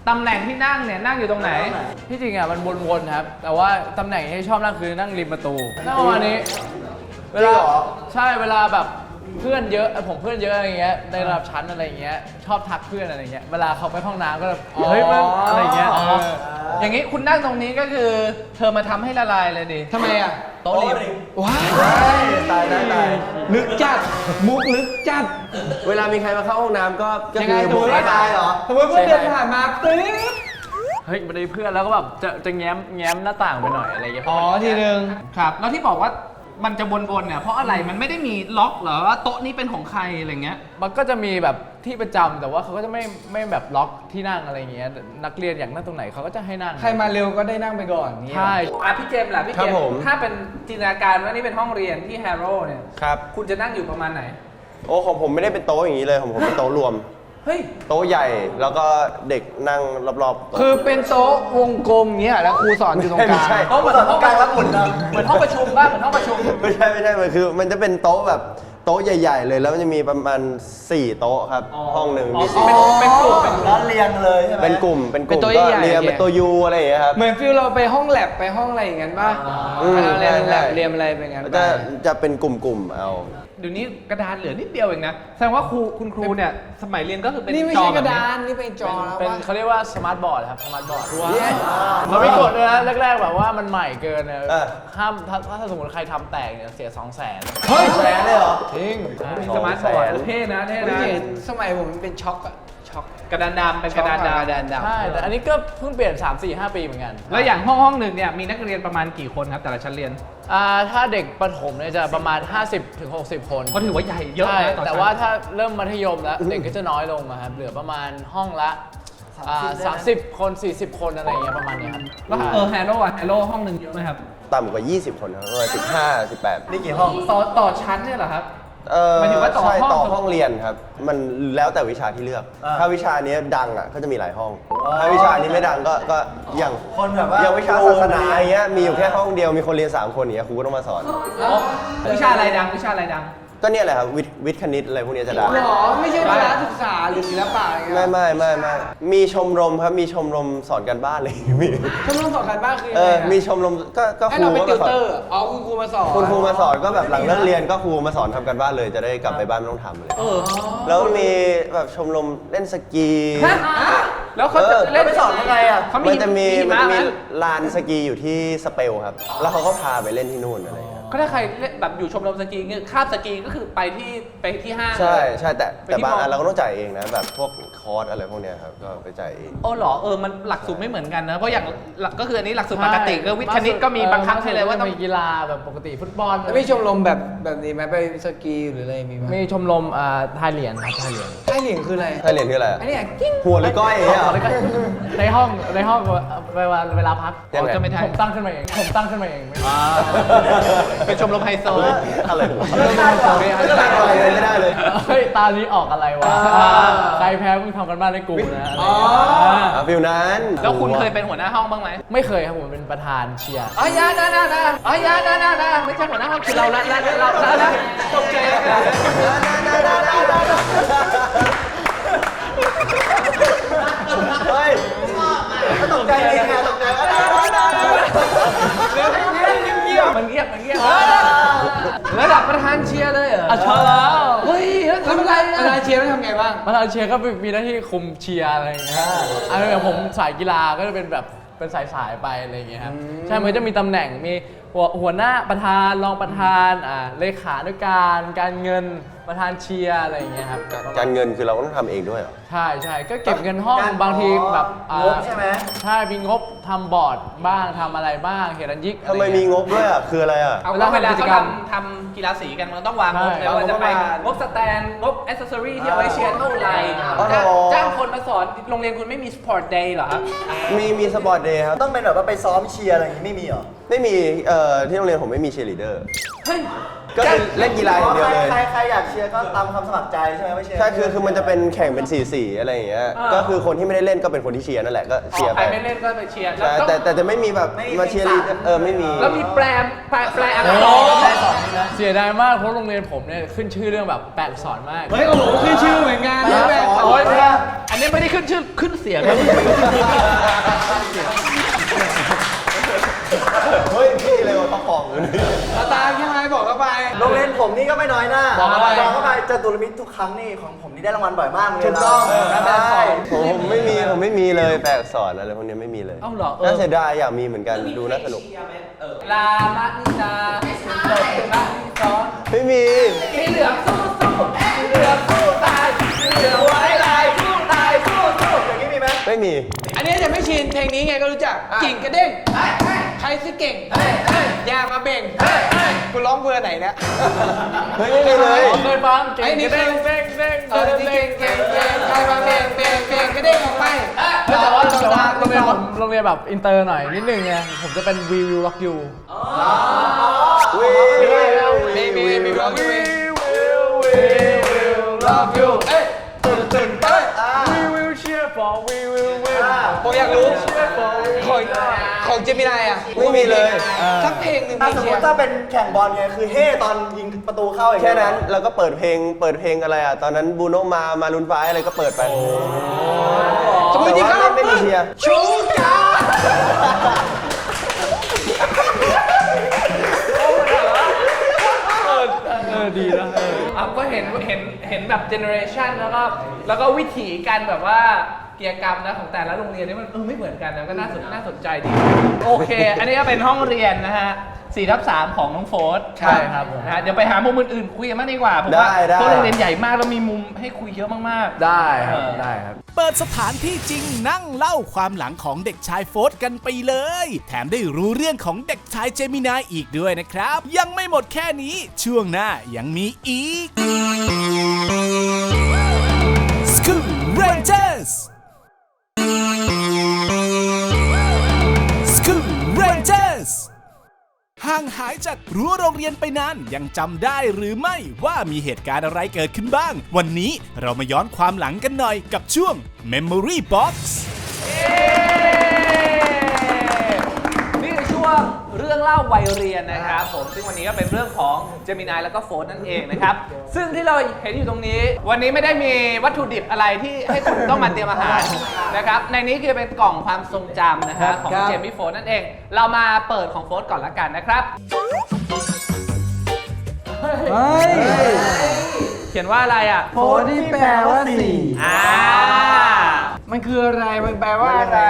ตำแหน่งที่นั่งเนี่ยนั่งอยู่ตรงไหน ที่จริงอ่ะมันวนๆครับ แต่ว่าตำแหน่งที่ชอบนั่งคือนั่งริมประตูนั่งประมาณนี้ เวลาใช่เวลาแบบเพื่อนเยอะผมเพื่อนเยอะอะไรเงี้ยในระดับชั้นอะไรเงี้ยชอบทักเพื่อนอะไรเงี้ยเวลาเขาไปห้องน้ำก็แบบเฮ้ยมันอะไรเงี้ย อย่างนี้คุณนั่งตรงนี้ก็คือเธอมาทำให้ละลายเลยดิ ทำไมอ่ะ โต๊ะริม ว้าย ตาย ลึกจัด มุกลึกจัด เวลามีใครมาเข้าห้องน้ำก็ ยังไง บุก ไม่ตายเหรอสมมติเพื่อนเดินผ่านมาตึ๊ด เฮ้ยไม่ได้เพื่อนแล้วก็แบบจะแง้มหน้าต่างไปหน่อยอะไรเงี้ย อ๋อทีนึง ครับแล้วที่บอกว่ามันจะวนๆเนี่ยเพราะอะไรมันไม่ได้มีล็อกเหรอว่าโต๊ะนี้เป็นของใครอะไรเงี้ย มันก็จะมีแบบที่ประจำแต่ว่าเขาก็จะไม่แบบล็อกที่นั่งอะไรเงี้ยนักเรียนอยากนั่งตรงไหนเขาก็จะให้นั่ง ใครมาเร็วก็ได้นั่งไปก่อนอย่างเงี้ย ใช่ พี่เจมส์ล่ะพี่ ครั เจ บ ม ผม ส์ถ้าเป็นจินตนาการว่านี่เป็นห้องเรียนที่แฮร์โร่เนี่ย ครับ คุณจะนั่งอยู่ประมาณไหน โอ้ของผมไม่ได้เป็นโต๊ะอย่างนี้เลยของผมเป็นโต๊ะรวม เฮ้ย โต๊ะใหญ่แล้วก็เด็กนั่งรอบๆโต๊ะ คือเป็นโต๊ะวงกลมเงี้ยแล้วครูสอนอยู่ตรงกลาง ไม่ใช่ โต๊ะเหมือนห้องประชุมเหมือนห้องประชุมบ้างเหมือนห้องประชุม ไม่ใช่มันคือมันจะเป็นโต๊ะแบบโต๊ะใหญ่ ๆ เลยแล้วมันจะมีประมาณ4 โต๊ะครับ ห้องหนึ่งมีสี่ เป็นกลุ่มเป็น แล้วเรียงเลยใช่ไหม เป็นกลุ่ม เป็นโต๊ะ ก็ ใหญ่ๆ เรียงเป็นตัวยูอะไรอย่างเงี้ยครับ เหมือนฟิลเราไปห้องแลบไปห้องอะไรอย่างเงี้ยป่ะ เราเรียนแลบเรียนอะไรเป็นงั้น จะเป็นกลุ่มๆเอา เดี๋ยวนี้กระดานเหลือนิดเดียวเองนะแสดงว่าคุณครูเนี่ยสมัยเรียนก็คือเป็น นี่ไม่ จอ ใช่ แบ ก บ ระ นี้ ดานนี่เป็นจอแล้ว เป็น ว่า เขาเรียกว่าสมาร์ทบอร์ดครับสมาร์ทบอร์ดเราไม่กดเลยนะแรกๆแบบว่ามันใหม่เกินนะ เออ ห้ามถ้าสมมติใครทำแตกเนี่ยเสีย 200,000 เฮ้ย แสนเลยเหรอ จริง มีสมาร์ทบอร์ดเท่นะเท่นะ สมัยผมมันเป็นช็อกอะช็อก กระดานดำเป็นกระดานด กระดานดำ ใช่ แต่อันนี้ก็เพิ่งเปลี่ยน 3-4-5 ปีเหมือนกัน ำแล้วอย่างห้องหนึ่งเนี่ยมีนักเรียนประมาณกี่คนครับแต่ละชั้นเรียน ถ้าเด็กประถมเนี่ยจะประมาณ 50-60 คน ก็ถือว่าใหญ่เยอะ ใช่ นะต่อชั้น แต่ว่าถ้าเริ่มมัธยมแล้ว เด็กก็จะน้อยลงอะครับเหลือประมาณห้องละ 30 คน 40 คนอะไรอย่างเงี้ยประมาณเนี้ยครับ แล้วแฮโลห้องหนึ่งเยอะไหมครับ ต่ำกว่า 20 คนครับประมาณ15 18 นี่กี่ห้อง ต่อชั้นเนี่ยเหรอครับ ห มายถึงว่าต่อ ใช่ ห้อง ต่อห้องเรียนครับ มันแล้วแต่วิชาที่เลือก ถ้าวิชานี้ดังอ่ะก็จะมีหลายห้อง ถ้าวิชานี้ไม่ดังก็อย่าง คนแบบว่า อย่างวิชาศาสนาอย่างเงี้ยมีอยู่แค่ห้องเดียวมีคนเรียน3 คนอย่างเงี้ยครูก็ต้องมาสอน วิชาอะไรดังวิชาอะไรดัง ก็เนี่ยแหละครับวิทย์คณิตอะไรพวกเนี้ยจะดัง หรอไม่ใช่พละศึกษาหรือศิลปะอะไรเงี้ย ไม่มีชมรมครับมีชมรมสอนการบ้านเลยมี ชมรมสอนการบ้านคือ มีชมรมก็ ให้ ครู เราเป็น ก็ ติว มาสอ เต น อร์อ๋อคุณครูมาสอน คุณครูมาสอนก็แบบหลังเลิกเรียนก็ครูมาสอนทำการบ้านเลยจะได้กลับไปบ้านไม่ต้องทำเลยแล้วมีแบบชมรมเล่นสกี แล้วเขาจะเล่น ไปสอนยังไงอ่ะ เขา มันจะมี หิมะไหม ลานสกีอยู่ที่สเปลครับ แล้วเขาก็พาไปเล่นที่นู่นอะไรอย่างเงี้ย ก็ถ้าใครเล่นแบบอยู่ชมรมสกีเงี้ยคาบสกีก็คือไปที่ห้าง ใช่ เลย ใช่แต่ ไปที่ บางอั มอ นเราก็ต้องจ่ายเองนะแบบพวกคอร์สอะไรพวกเนี้ยครับก็ไปจ่ายเอง โอ้เหรอมันหลักสูตรไม่เหมือนกันนะเพราะอย่างก็คืออันนี้หลักสูตรปกติก็วิทย์คณิตก็มีบังคับให้เลยว่าต้อง มีกีฬาแบบปกติฟุตบอล แล้วมีชมรมแบบนี้ไหมไปสกีหรืออะไรมีไหม มีชมรมทายเหรียญครับทายเหรียญ ให้เหรียญคืออะไร ถ้าเรียนคืออะไร อันนี้กิ้ง หัวหรือก้อยอย่างเงี้ยเหรอ แล้วก็ในห้องเวลาพัก ยังไง จะไม่ทายผมตั้งขึ้นมาเองเป็นชมรมไฮโซ อะไรวะ ไม่ได้เลย ไม่ได้เลย เฮ้ยตานี้ออกอะไรวะใครแพ้มึงทำกันบ้านให้กูนะอะไรอย่างเงี้ย ฟิลนั้น แล้วคุณเคยเป็นหัวหน้าห้องบ้างไหม ไม่เคยครับผมเป็นประธานเชียร์ อ๋อยานาไม่ใช่หัวหน้าห้องคือเราละตกใจ เฮ้ย ตกใจเลยไงตกใจว่า มันเงียบระดับประธานเชียร์เลยเหรอ อ่ะเชิญแล้ว เฮ้ยแล้วทำอะไร ประธานเชียร์ต้องทำไงบ้าง ประธานเชียร์ก็มีหน้าที่คุมเชียร์อะไรอย่างเงี้ยอันนี้ผมสายกีฬาก็จะเป็นแบบเป็นสายไปอะไรอย่างเงี้ยครับใช่มันจะมีตำแหน่งมีหัวหน้าประธานรองประธานเลขานุการเงินประธานเชียร์อะไรอย่างเงี้ยครับ การเงินคือเราต้องทำเองด้วยเหรอ ใช่ก็เก็บเงินห้องบางทีแบบ งบใช่ไหม ใช่มีงบทำบอร์ดบ้างทำอะไรบ้างเฮรันยิก ทำไมมีงบด้วยอ่ะ คืออะไรอ่ะ เอาเวลาเขาทำกีฬาสีกันมันต้องวางงบเลยว่าจะไปงบสแตนงบแอคเซสซอรี่ที่เอาไว้เชียร์เท่าไหร่จ้างคนมาสอนโรงเรียนคุณไม่มีสปอร์ตเดย์เหรอครับ มีสปอร์ตเดย์ครับ ต้องเป็นแบบว่าไปซ้อมเชียร์อะไรอย่างงี้ไม่มีเหรอ ไม่มีที่โรงเรียนผมไม่มีเชียร์ลีดเดอร์ เฮ้ย ก็คือเล่นกีฬาอย่างเดียวเลย ใครอยากเชียร์ก็ตามความสมัครใจใช่ไหมไม่เชียร์ ใช่คือมันจะเป็นแข่งเป็นสีอะไรอย่างเงี้ย ก็คือคนที่ไม่ได้เล่นก็เป็นคนที่เชียร์นั่นแหละก็เชียร์ ใค ไป รไม่เล่นก็ไปเชียร์ ใช่แต่จะไม่มีแบบมาเชียร์ลีดไม่มี แล้วมีแปลอักษร เสียดายมากเพราะโรงเรียนผมเนี่ยขึ้นชื่อเรื่องแบบแปลอักษรมาก เฮ้ยโอ้โหขึ้นชื่อเหมือนกันนะแบบ โอ้ยอันนี้ไม่ได้ขึ้นชื่อขึ้นเสียงครับ เฮ้ยพี่เลยว่าต้องฟอง ตาใช่ไหมบอกเข้าไป โรงเรียนผมนี่ก็ไม่น้อยหน้า บอกอะไร บอกเข้าไปจตุรมิตรทุกครั้งนี่ของผมนี่ได้รางวัลบ่อยมากเลย ถูกต้อง ใช่ ผมไม่มีเลยแปลอักษรอะไรพวกนี้ไม่มีเลย เอ้าเหรอ น่าเสียดายอยากมีเหมือนกันดูน่าสนุก ลามานิจาจบมานิสอน ไม่มี สีเหลืองสู้สีเหลืองสู้ตายสีเหลืองไว้ลายสู้ตายสู้อย่างนี้มีไหม ไม่มี อันนี้จะไม่ชินเพลงนี้ไงก็รู้จักกิ่งกระเด้งใครซื้อเก่งอย่ามาเบ่งคุณร้องเบอร์ไหนเนี่ย เฮ้ยไม่มีเลย เคยฟังเก่ ไอ้ ง นี่ เด้ง คือ เด้งเด้ง เออที่เก่งใครมาเบ่งกระเด้งออกไป แต่ว่าโรงเรียนแบบอินเตอร์หน่อยนิดนึงไงผมจะเป็น We Will Rock You มีร้องด้วย Rock You เอ้ย ตื่นไป We Will Cheer for We Will Win ผมอยากรู้ของเจมินายอ่ะ ไม่มีเลย สักเพลงหนึ่ง ถ้า เพลง สมม เชีย ติ ร์ ถ้าเป็นแข่งบอลไงคือเฮ่ตอนยิงประตูเข้าอย่าง แค่ เงี้ย นั้นแล้วก็เปิดเพลงอะไรอ่ะ ตอนนั้นบูโนมาลุนฟ้าอะไรก็เปิดไป สมมติจริง แต่ ก็ ว่าไม่มีเชียร์ ชูกา ดีนะ ก็เห็นแบบเจเนอเรชันแล้วก็วิถีการแบบว่ากิจกรรมนะของแต่ละโรงเรียนนี่มันไม่เหมือนกันนะก็น่าสนใจดี โอเค อันนี้ก็เป็นห้องเรียนนะฮะ 4/3 ของน้องโฟร์ธ ใช่ครับ นะฮะเดี๋ยวไปหามุมอื่นๆคุยกันมากดีกว่าผมว่าเพราะโรงเรียนใหญ่มากแล้วมีมุมให้คุยเยอะมากๆ ได้ครับได้ครับ เปิดสถานที่จริงนั่งเล่าความหลังของเด็กชายโฟร์ธกันไปเลย แถมได้รู้เรื่องของเด็กชายเจมินายอีกด้วยนะครับ ยังไม่หมดแค่นี้ช่วงหน้ายังมีอีก School Rangers ห่างหายจากรั้วโรงเรียนไปนานยังจำได้หรือไม่ว่ามีเหตุการณ์อะไรเกิดขึ้นบ้าง วันนี้เรามาย้อนความหลังกันหน่อยกับช่วง Memory Box นี่คือช่วงเรื่องเล่าวัยเรียนนะครับผมซึ่งวันนี้ก็เป็นเรื่องของเจมินายแล้วก็โฟนนั่นเองนะครับซึ่งที่เราเห็นอยู่ตรงนี้ วันนี้ไม่ได้มีวัตถุดิบอะไรที่ให้คุณต้องมาเตรียมอาหารนะครับในนี้คือเป็นกล่องความทรงจำนะครับของเจมี่โฟนนั่นเองเรามาเปิดของโฟนก่อนละกันนะครับเขียนว่าอะไรอ่ะ โฟนที่แปลว่าสี่ มันคืออะไร มันแปลว่าอะไร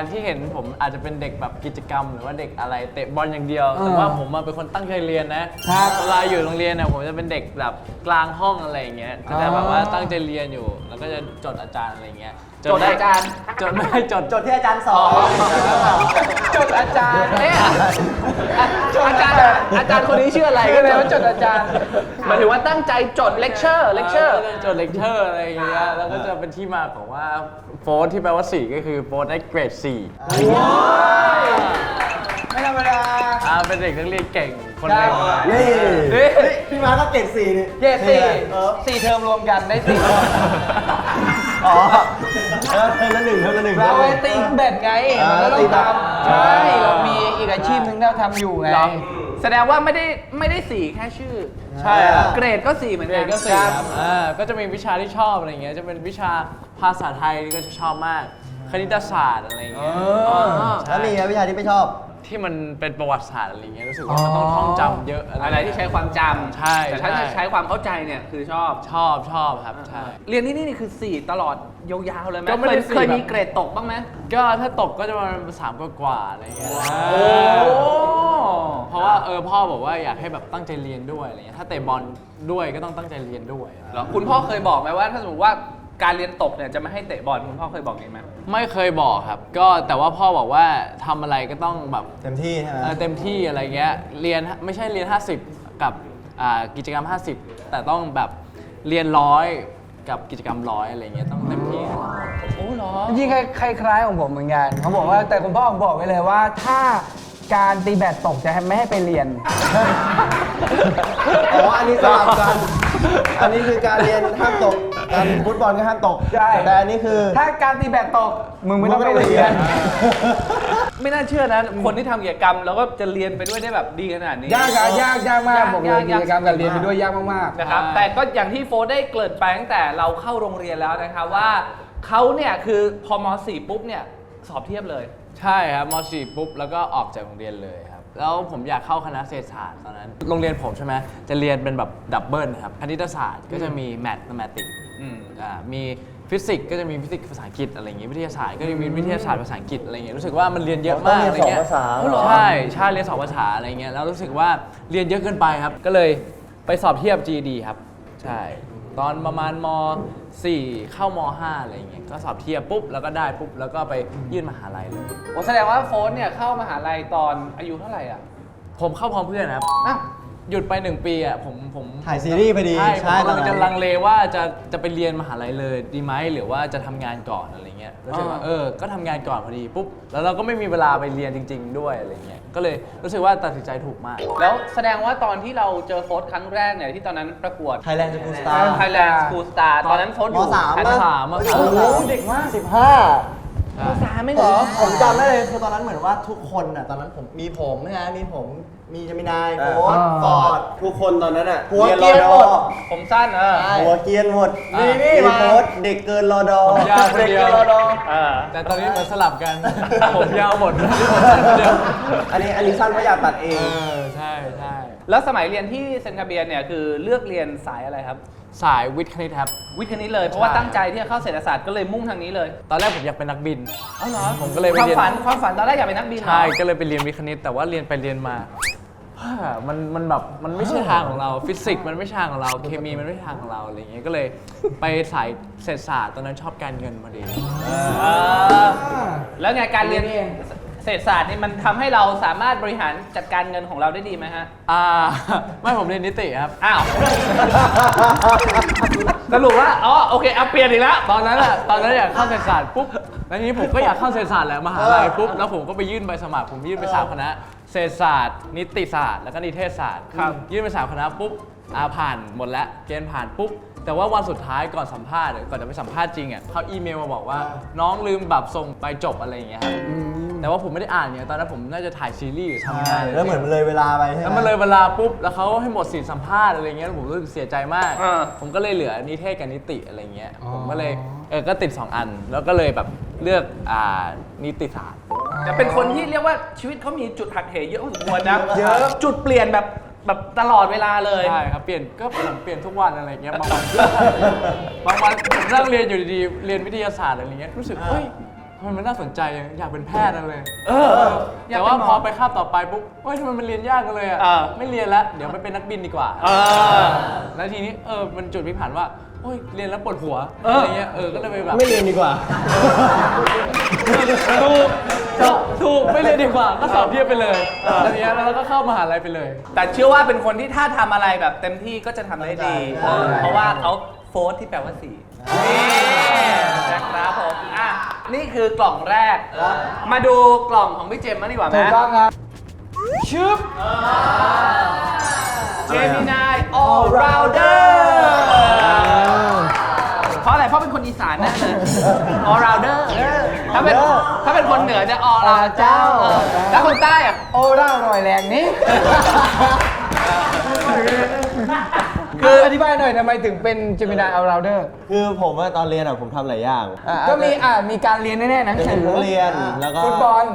ที่เห็นผมอาจจะเป็นเด็กแบบกิจกรรมหรือว่าเด็กอะไรเตะบอลอย่างเดียวแต่ว่าผมเป็นคนตั้งใจเรียนนะครับ เวลาอยู่โรงเรียนเนี่ยผมจะเป็นเด็กแบบกลางห้องอะไรอย่างเงี้ยจะแบบว่าตั้งใจเรียนอยู่แล้วก็จะจดอาจารย์อะไรอย่างเงี้ย จดอาจารย์ จดไม่จด ที่อาจารย์สอน จดอาจารย์เนี่ยอาจารย์คนนี้ชื่ออะไรก็เลยว่าจดอาจารย์หมายถึงว่าตั้งใจจดเลคเชอร์ จดเลคเชอร์อะไรอย่างเงี้ยแล้วก็จะเป็นที่มาของว่าโฟร์ที่แปลว่า4ก็คือโฟร์ได้เกรด4 ไม่ธรรมดา เป็นเด็กนักเรียนเก่งคนหนึ่ง นี่พี่มาร์คก็เกรด4นี่ เกรด4เทอมรวมกันได้4 อ๋อเทอมละ1เราไปตีแบดไงเราต้องทำใช่ เรามีอีกอาชีพหนึงที่เราทำอยู่ไง แสดงว่าไม่ได้4แค่ชื่อ ใช่ครับ เกรดก็4เหมือน เกร กั ด น ก็4ครับก็จะมีวิชาที่ชอบอะไรเงี้ยจะเป็นวิชาภาษาไทยก็จะชอบมากคณิตศาสตร์อะไรเงี้ย แล้วมีวิชาที่ไม่ชอบ ที่มันเป็นประวัติศาสตร์อะไรเงี้ยรู้สึกว่ามันต้องท่องจำเยอะ อะไรที่ใช้ความจำ ใช่ แต่ถ้าจะใช้ความเข้าใจเนี่ยคือชอบ ชอบครับใช่ เรียนที่นี่คือ4ตลอดยาวๆเลยไหม ก็ไม่ได้ เคย 4แบบ มีเกรดตกบ้างไหม ก็ถ้าตกก็จะประมาณ3กว่าๆอะไรเงี้ย โอ้ เพราะว่าพ่อบอกว่าอยากให้แบบตั้งใจเรียนด้วยอะไรเงี้ยถ้าเตะบอลด้วยก็ต้องตั้งใจเรียนด้วย เหรอคุณพ่อเคยบอกไหมว่าถ้าสมมติว่าการเรียนตกเนี่ยจะไม่ให้เตะบอลคุณพ่อเคยบอกอย่างนี้ไหม ไม่เคยบอกครับก็แต่ว่าพ่อบอกว่าทำอะไรก็ต้องแบบ เต็มที่ใช่ไหม เต็มที่อะไรเงี้ยเรียนไม่ใช่เรียน 50 กับกิจกรรม 50 แต่ต้องแบบเรียน100กับกิจกรรม100อะไรเงี้ยต้องเต็มที่ โอ้เหรอ จริงๆคล้ายๆของผมเหมือนกันเขาบอกว่าแต่คุณพ่อผมบอกไว้เลยว่าถ้าการตีแบดตกจะไม่ให้ไปเรียน อ๋อ อันนี้สลับกัน อันนี้คือการเรียนห้ามตก การฟุตบอลก็ห้ามตก ใช่ แต่อันนี้คือ ถ้าการตีแบดตกมึงไม่ต้องไปเรียน ไม่น่าเชื่อนะคนที่ทำกิจกรรมแล้วก็จะเรียนไปด้วยได้แบบดีขนาดนี้ ยากมากบอกเลยกิจกรรมการเรียนไปด้วยยากมากๆ นะครับแต่ก็อย่างที่โฟร์ได้เกริ่นไปตั้งแต่เราเข้าโรงเรียนแล้วนะครับว่าเขาเนี่ยคือพอม .4 ปุ๊บเนี่ยสอบเทียบเลย ใช่ครับม .4 ปุ๊บแล้วก็ออกจากโรงเรียนเลยครับแล้วผมอยากเข้าคณะเศรษฐศาสตร์ตอนนั้นโรงเรียนผมใช่ไหมจะเรียนเป็นแบบดับเบิลครับคณิตศาสตร์ก็จะมีแมทติกมีฟิสิกส์ก็จะมีฟิสิกส์ภาษาอังกฤษอะไรอย่างงี้วิทยาศาสตร์ก็จะมีวิทยาศาสตร์ภาษาอังกฤษอะไรอย่างเงี้ยรู้สึกว่ามันเรียนเยอะมากอะไรเงี้ย ต้องเรียนสองภาษาเหรอ ใช่เรียน2 ภาษาอะไรเงี้ยแล้วรู้สึกว่าเรียนเยอะเกินไปครับก็เลยไปสอบเทียบ GED ครับใช่ตอนประมาณม .4 เข้าม .5 อะไรอย่างเงี้ยก็สอบเทียบปุ๊บแล้วก็ได้ปุ๊บแล้วก็ไปยื่นมหาลัยเลย โอ้แสดงว่าโฟร์เนี่ยเข้ามหาลัยตอนอายุเท่าไหร่อ่ะ ผมเข้าพร้อมเพื่อนครับหยุดไป1 ปีอ่ะผม ถ่ายซีรีส์พอดี ใช่ผมกำลัง ตอนนั้น จะลังเลว่าจะไปเรียนมหาลัยเลยดีไหมหรือว่าจะทำงานก่อนอะไรเงี้ยรู้สึกว่าก็ทำงานก่อนพอดีปุ๊บแล้วเราก็ไม่มีเวลาไปเรียนจริง ๆ ด้วยอะไรเงี้ยก็เลยรู้สึกว่าตัดสินใจถูกมาก แล้วแสดงว่าตอนที่เราเจอโฟร์ครั้งแรกเนี่ยที่ตอนนั้นประกวด Thailand School Star Thailand School Star ตอนนั้นโฟร์อยู่ ม .3 ชั้น นะ 3ม โอ้โห 3 เด็กมาก 15 3ไม่เหรอ ผมจำได้เลยคือตอนนั้นเหมือนว่าทุกคนอ่ะตอนนั้นมีผมนะมีผมมีเจมินายโฟร์ฟอร์ด ทุกคนตอนนั้นอ่ะ หัวเกรียนหมด ผมสั้นหัวเกรียนหมด นี่ มี มา โค้ดเด็กเกินรอดอ ผมยาวคนเดียว เด็กเกินรอดอ แต่ตอนนี้เหมือนสลับกัน ผมยาวหมดเดียว อันนี้สั้นเพราะอยากตัดเอง ใช่ใช่ แล้วสมัยเรียนที่เซนต์คาเบียนเนี่ยคือเลือกเรียนสายอะไรครับ สายวิทย์คณิตครับ วิทย์คณิตเลยเพราะว่าตั้งใจที่จะเข้าเศรษฐศาสตร์ก็เลยมุ่งทางนี้เลย ตอนแรกผมอยากเป็นนักบิน อ๋อเหรอ ผมก็เลยไป ความ เรียน ฝันตอนแรกอยากเป็นนักบินเหรอ ใช่ก็เลยไปเรียนวิทย์คณิตแต่ว่าเรียนไปเรียนมามันแบบมันไม่ใช่ทางของเราฟิสิกส์มันไม่ใช่ทางของเราเคมีมันไม่ใช่ทางของเราอะไรอย่างเงี้ยก็เลยไปสายเศรษฐศาสตร์ตอนนั้นชอบการเงินพอดี แล้วไงการเรียนเศรษฐศาสตร์นี่มันทำให้เราสามารถบริหารจัดการเงินของเราได้ดีไหมฮะ ไม่ผมเรียนนิติครับ อ้าว สรุปว่าอ๋อโอเคเอาเปลี่ยนอีกแล้ว ตอนนั้นอยากเข้าเศรษฐศาสตร์ปุ๊บไป แล้วทีนี้ผมก็อยากเข้าเศรษฐศาสตร์แหละมหาลัยปุ๊บแล้วผมก็ไปยื่นใบสมัครผมยื่นไป3คณะเศรษฐศาสตร์นิติศาสตร์แล้วก็นิเทศศาสตร์ยื่นไป3คณะปุ๊บผ่านหมดแล้วเกณฑ์ผ่านปุ๊บแต่ว่าวันสุดท้ายก่อนสัมภาษณ์ก่อนจะไปสัมภาษณ์จริงอ่ะเขาอีเมลมาบอกว่าน้องลืมแบบส่งไปจบอะไรอย่างเงี้ยครับแต่ว่าผมไม่ได้อ่านเนี่ยตอนนั้นผมน่าจะถ่ายซีรีส์หรือทำงาน แล้วเหมือนมันเลยเวลาไปใช่ไหม แล้วมันเลยเวลาปุ๊บแล้วเขาให้หมดสิทธิ์สัมภาษณ์อะไรเงี้ยผมรู้สึกเสียใจมาก ผมก็เลยเหลือนิเทศกับนิติอะไรเงี้ยผมก็เลยก็ติด2อันแล้วก็เลยแบบเลือกนิติศาสตร์ แต่เป็นคนที่เรียกว่าชีวิตเขามีจุดหักเหเยอะพอสมควรนะเยอะจุดเปลี่ยนแบบตลอดเวลาเลย ใช่ครับเปลี่ยนทุกวันอะไรเงี้ยบางวันผมนั่งเรียนอยู่ดีๆเรียนวิทยาศาสตร์อะไรเงี้ยรู้สึกเฮ้ยทำไมมันน่าสนใจอยากเป็นแพทย์นั่นเลยแต่ว่าพอไปคาบต่อไปปุ๊บเฮ้ยทำไมมันเรียนยากกันเลยอ่ะไม่เรียนแล้วเดี๋ยวไปเป็นนักบินดีกว่าแล้วทีนี้มันจุดพลิกผันว่าโอ้ยเรียนแล้วปวดหัวอะไรเงี้ยก็เลยไปแบบ ไม่เรียนดีกว่า ถูกไม่เรียนดีกว่าก็สอบเทียบไปเลยอะไรเงี้ยแล้วก็เข้ามหาลัยไปเลย แต่เชื่อว่าเป็นคนที่ถ้าทำอะไรแบบเต็มที่ก็จะทำได้ดีเพราะว่าเขาโฟร์ที่แปลว่า4นี่นะครับผมนี่คือกล่องแรกมาดูกล่องของพี่เจมส์มั้างดีกว่าไหม ถูกต้องครับชึบ Gemini All Rounder เพราะอะไร เพราะเป็นคนอีสานแน่เลย All Rounder ถ้าเป็นคนเหนือจะ All Round เจ้าแล้วคนใต้อะ โอ้ร่าอร่อยแรงนี้ คือ อธิบายหน่อยทำไมถึงเป็น Gemini All Rounder คือผมว่าตอนเรียนผมทำหลายอย่าง ก็มีการเรียนแน่ๆหนังสือ เรียนแล้วก็ ฟุตบอล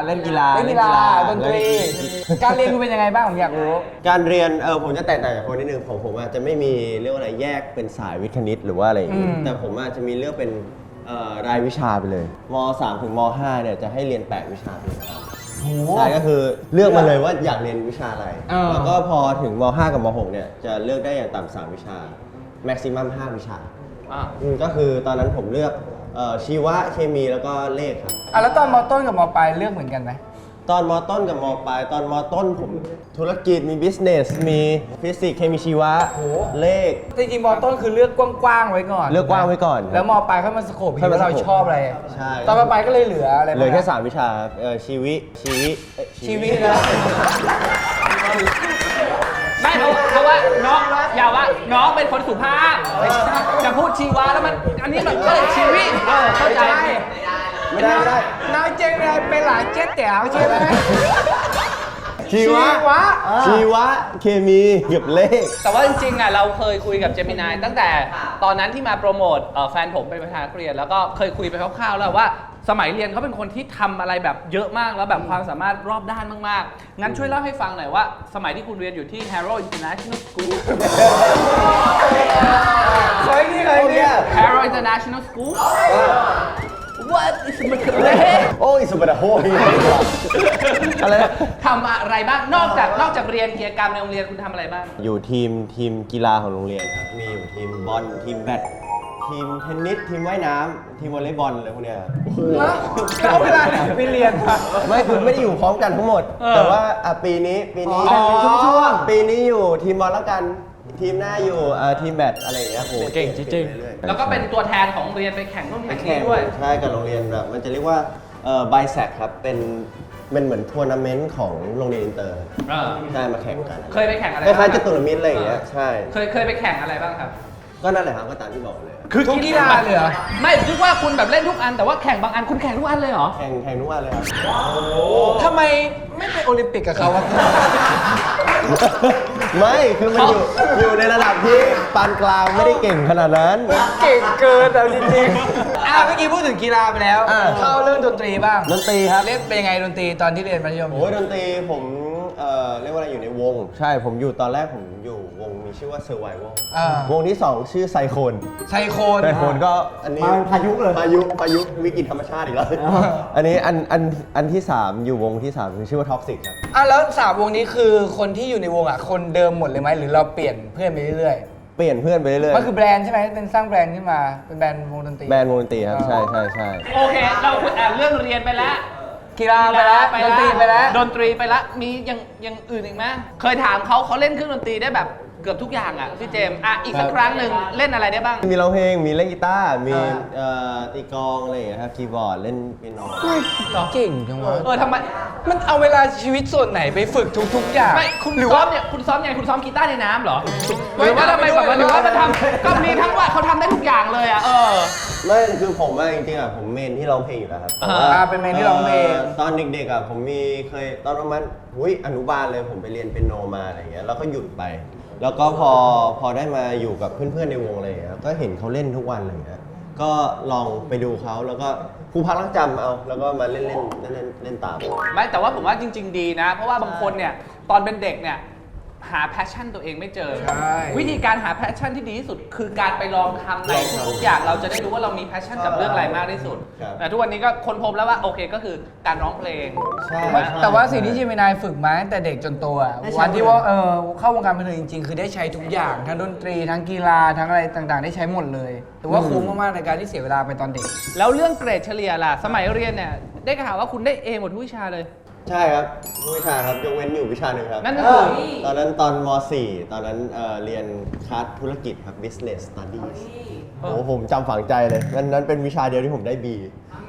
เล่นกีฬา เล่นกีฬาดนตรี การเรียนคุณเป็นยังไงบ้างผมอยากรู้ การเรียนผมจะแตกต่างจากคนนิดนึงผมอาจจะไม่มีเรียกว่าอะไรแยกเป็นสายวิทย์คณิตหรือว่าอะไรอย่างงี้แต่ผมอาจจะมีเลือกเป็นรายวิชาไปเลยม.3 ถึงม.5 เนี่ยจะให้เรียน8วิชาไปเลยใช่ก็คือเลือกมาเลยว่าอยากเรียนวิชาอะไร แล้วก็พอถึงม.5 กับม.6 เนี่ยจะเลือกได้อย่างต่ำ3วิชาแม็กซิมัม5วิชาก็คือตอนนั้นผมเลือกชีวะเคมีแล้วก็เลขครับ แล้วตอนมต้นกับมปลายเลือกเหมือนกันไหม ตอนมต้นกับมปลายตอนมต้นผมธุรกิจมีบิสเนสมีฟิสิกส์เคมีชีวะเลข จริงๆมต้นคือเลือกกว้างๆไว้ก่อน เลือกกว้างไว้ก่อน แล้วมปลายค่อยมาสโคปว่าเราชอบอะไร ใช่ ตอนมปลายก็เลยเหลืออะไร เหลือแค่3วิชาชีวิต นะ ไม่เพราะว่าน้องอย่าว่าน้องเป็นคนสุภาพจะพูดชีวะแล้วมันอันนี้มันก็เลยชีวิตเข้าใจ ไม่ได้ นายเจงเป็นหลานเจ๊แต๋วใช่ไหม ชีวะเคมีกับเลข แต่ว่าจริงๆเราเคยคุยกับเจมินายตั้งแต่ตอนนั้นที่มาโปรโมทแฟนผมเป็นประธานนักเรียนแล้วก็เคยคุยไปคร่าวๆแล้วว่าสมัยเรียนเขาเป็นคนที่ทำอะไรแบบเยอะมากแล้วแบบความสามารถรอบด้านมากๆงั้นช่วยเล่าให้ฟังหน่อยว่าสมัยที่คุณเรียนอยู่ที่ Harrow International School Harrow International School What is my name โอ้ยสุบดาโฮอะไรนะ ทำอะไรบ้างนอกจากเรียนกิจกรรมในโรงเรียนคุณทำอะไรบ้าง อยู่ทีมกีฬาของโรงเรียนครับมีอยู่ทีมบอลทีมแบดทีมเทนนิสทีมว่ายน้ำทีมวอลเลย์บอลอะไรพวกเนี้ยครับ แล้วเวลาไหนไปเรียนมา ไม่คือไม่ได้อยู่พร้อมกันทั้งหมด แต่ว่าปีนี้ปีนี้อยู่ทีมบอลแล้วกันทีมหน้าอยู่ทีมแบดอะไรอย่างเงี้ยโห เก่งจริง แล้วก็เป็นตัวแทนของโรงเรียนไปแข่งนู่น ไป แข่ง แข่ นี่ ง ด้วย ใช่กับโรงเรียนแบบมันจะเรียกว่าไบแซกครับเป็นเหมือนทัวร์นาเมนต์ของโรงเรียนอินเตอร์ใช่มาแข่งกัน เคยไปแข่งอะไร คล้ายๆจะตุลมิตรอะไรอย่างเงี้ยใช่ เคยไปแข่งอะไรบ้างครับ ก็นั่นแหละครับก็ตามที่บอกเลย คือทุกกีฬาเลยเหรอ ไม่คิดว่าคุณแบบเล่นทุกอันแต่ว่าแข่งบางอันคุณแข่งทุกอันเลยเหรอ แข่งทุกวันเลยครับ ทำไมไม่ไปโอลิมปิกกับเขาวะ ไม่คือมันอยู่ในระดับที่ปานกลางไม่ได้เก่งขนาดนั้น เก่งเกินเอาจริงๆเมื่อกี้พูดถึงกีฬาไปแล้ว เข้าเรื่องดนตรีบ้าง ดนตรีครับ เล่นเป็นยังไงดนตรีตอนที่เรียนมัธยม โอ้ยดนตรีผมเรียกว่าอะไรอยู่ในวง ใช่ผมอยู่ตอนแรกผมอยู่วงมีชื่อว่า Survival วงที่ 2 ชื่อไซโคน ไซโคน ไซโคนก็อันนี้พายุเลยพายุวิกฤตธรรมชาติอีกแล้วอันนี้อันที่ 3 อยู่วงที่ 3 ชื่อว่าท็อกซิกครับ แล้วสามวงนี้คือคนที่อยู่ในวงคนเดิมหมดเลยไหมหรือเราเปลี่ยนเพื่อนไปเรื่อย เปลี่ยนเพื่อนไปเรื่อย ๆมันคือแบรนด์ใช่ไหมเป็นสร้างแบรนด์ขึ้นมาเป็นแบรนด์วงดนตรี แบรนด์วงดนตรีครับใช่ โอเค เราคุยเรื่องเรียนไปแล้ว กีฬาไปแล้วดนตรีไปแล้ว ดนตรีไปแล้วมีอย่างอื่นอีกไหมเคยถามเขาเล่นเครื่องดนตรีได้แบบ เกือบทุกอย่างอ่ะพี่เจมส์อ่ะอีกสักครั้งหนึ่งเล่นอะไรได้บ้าง มีร้องเพลง มีเล่นกีตาร์ มีตีกลองอะไรอย่างเงี้ยครับ คีย์บอร์ด เล่นเปียโน เก่งจังวะ ทำไม มันเอาเวลาชีวิตส่วนไหนไปฝึกทุกอย่าง ไม่คุณซ้อมเนี่ยคุณซ้อมยังไงคุณซ้อมกีตาร์ในน้ำเหรอหรือว่าทำไมแบบว่าหรือว่ามันทำก็มีทั้งว่าเขาทำได้ทุกอย่างเลยอ่ะไม่คือผมอะจริงๆอะผมเมนที่ร้องเพลงอยู่แล้วครับแต่ว่า เป็นเมนที่ร้องเพลง ตอนเด็กๆอะผมเคยตอนประมาณอนุบาลเลยผมไปเรียนเปียโนมาอะไรเงี้ยแล้วก็หยุดไป แล้วก็พอได้มาอยู่กับเพื่อนๆในวงอะไรเงี้ยก็เห็นเขาเล่นทุกวันอะไรเงี้ยก็ลองไปดูเขาแล้วก็ครูพักรักจำเอาแล้วก็มาเล่นตาม ไม่แต่ว่าผมว่าจริง ๆ ดีนะ เพราะว่าบางคนเนี่ยตอนเป็นเด็กเนี่ยหาแพชชั่นตัวเองไม่เจอ วิธีการหาแพชชั่นที่ดีที่สุด คือการไปลองทำในทุกๆอย่างเราจะได้รู้ว่าเรามีแพชชั่นกับเรื่องอะไรมากที่สุด แต่ทุกวันนี้ก็ค้นพบแล้วว่าโอเคก็คือการร้องเพลง ใช่ แต่ว่าสิ่งที่เจมินายฝึกมาตั้งแต่เด็กจนโตอ่ะวันที่ว่าเข้าวงการบันเทิงจริงๆ คือได้ใช้ทุกอย่างทั้งดนตรีทั้งกีฬาทั้งอะไรต่างๆ ได้ใช้หมดเลยถือว่าคุ้มมากๆในการที่เสียเวลาไปตอนเด็ก แล้วเรื่องเกรดเฉลี่ยล่ะสมัยเรียนเนี่ยได้ข่าวว่าคุณได้ A หมดทุกวิชาเลย ใช่ครับทุกวิชาครับยกเว้นอยู่วิชาหนึ่งครับ นั่นก็คือ ตอนนั้นตอนม .4 ตอนนั้นเรียนคลาสธุรกิจครับ business studies โอ้โหผมจำฝังใจเลยนั้นเป็นวิชาเดียวที่ผมได้ B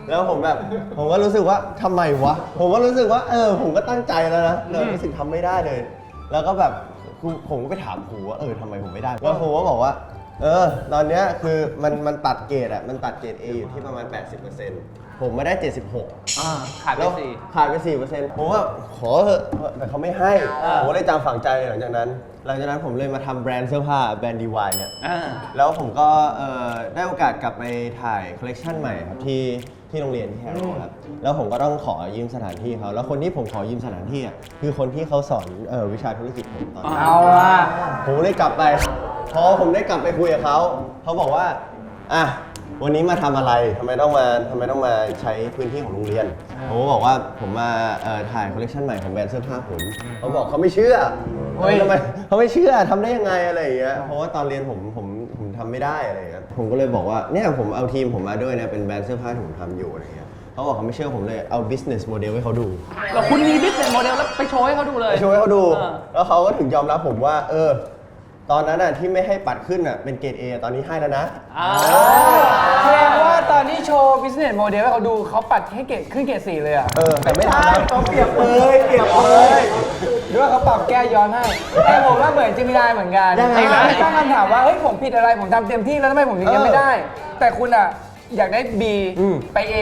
แล้วผมก็รู้สึกว่าทำไมวะผมก็รู้สึกว่าผมก็ตั้งใจแล้วนะแต่รู้สึกทำไม่ได้เลย แล้วก็แบบผมก็ไปถามครูว่าทำไมผมไม่ได้แล้วครูก็บอกว่าตอนเนี้ยคือมันตัดเกรดมันตัดเกรด A อยู่ที่ประมาณ 80%ผมไม่ได้ 76 ขาดไป แล้ว สี่ ขาดไป 4%ผมว่าขอเถอะแต่เขาไม่ให้ผมก็เลยจำฝังใจหลังจากนั้นผมเลยมาทำแบรนด์เสื้อผ้าแบรนด์ DY เนี่ยแล้วผมก็ได้โอกาสกลับไปถ่ายคอลเลกชันใหม่ครับที่โรงเรียนที่แฮร์โร่ครับแล้วผมก็ต้องขอยืมสถานที่เขาแล้วคนที่ผมขอยืมสถานที่คือคนที่เขาสอนวิชาธุรกิจผมตอนนั้น เอาละ ผมเลยกลับไปพอผมได้กลับไปคุยกับเขาบอกว่าวันนี้มาทำอะไรทำไมต้องมาใช้พื้นที่ของโรงเรียนผมก็บอกว่าผมมาถ่ายคอลเลคชันใหม่ของแบรนด์เสื้อผ้าผมเขาบอกเขาไม่เชื่อทำไมเขาไม่เชื่อทำได้ยังไงอะไรอย่างเงี้ยเพราะว่าตอนเรียนผมทำไม่ได้อะไรอย่างเงี้ยผมก็เลยบอกว่าเนี่ยผมเอาทีมผมมาด้วยนะเป็นแบรนด์เสื้อผ้าที่ผมทำอยู่อะไรอย่างเงี้ยเขาบอกเขาไม่เชื่อผมเลยเอา business model ให้เขาดู แล้วคุณมี business model แล้วไปโชว์ให้เขาดูเลย ไปโชว์ให้เขาดูแล้วเขาก็ถึงยอมรับผมว่าตอนนั้นที่ไม่ให้ปัดขึ้นเป็นเกรด A ตอนนี้ให้แล้วนะ แสดงว่าตอนที่โชว์ business model ให้เขาดูเขาปัดให้เกรดขึ้นเกรด4เลยอ่ะ แต่ไม่ทันแล้ว เปรียบเลยหรือว่าเขาปรับแก้ย้อนให้แต่ผมว่าเหมือนเจมินายเหมือนกัน ยังไง ตั้งคำถามว่าเฮ้ยผมผิดอะไรผมทำเต็มที่แล้วทำไมผมถึงยังไม่ได้ แต่คุณอ่ะอยากได้ B ไป A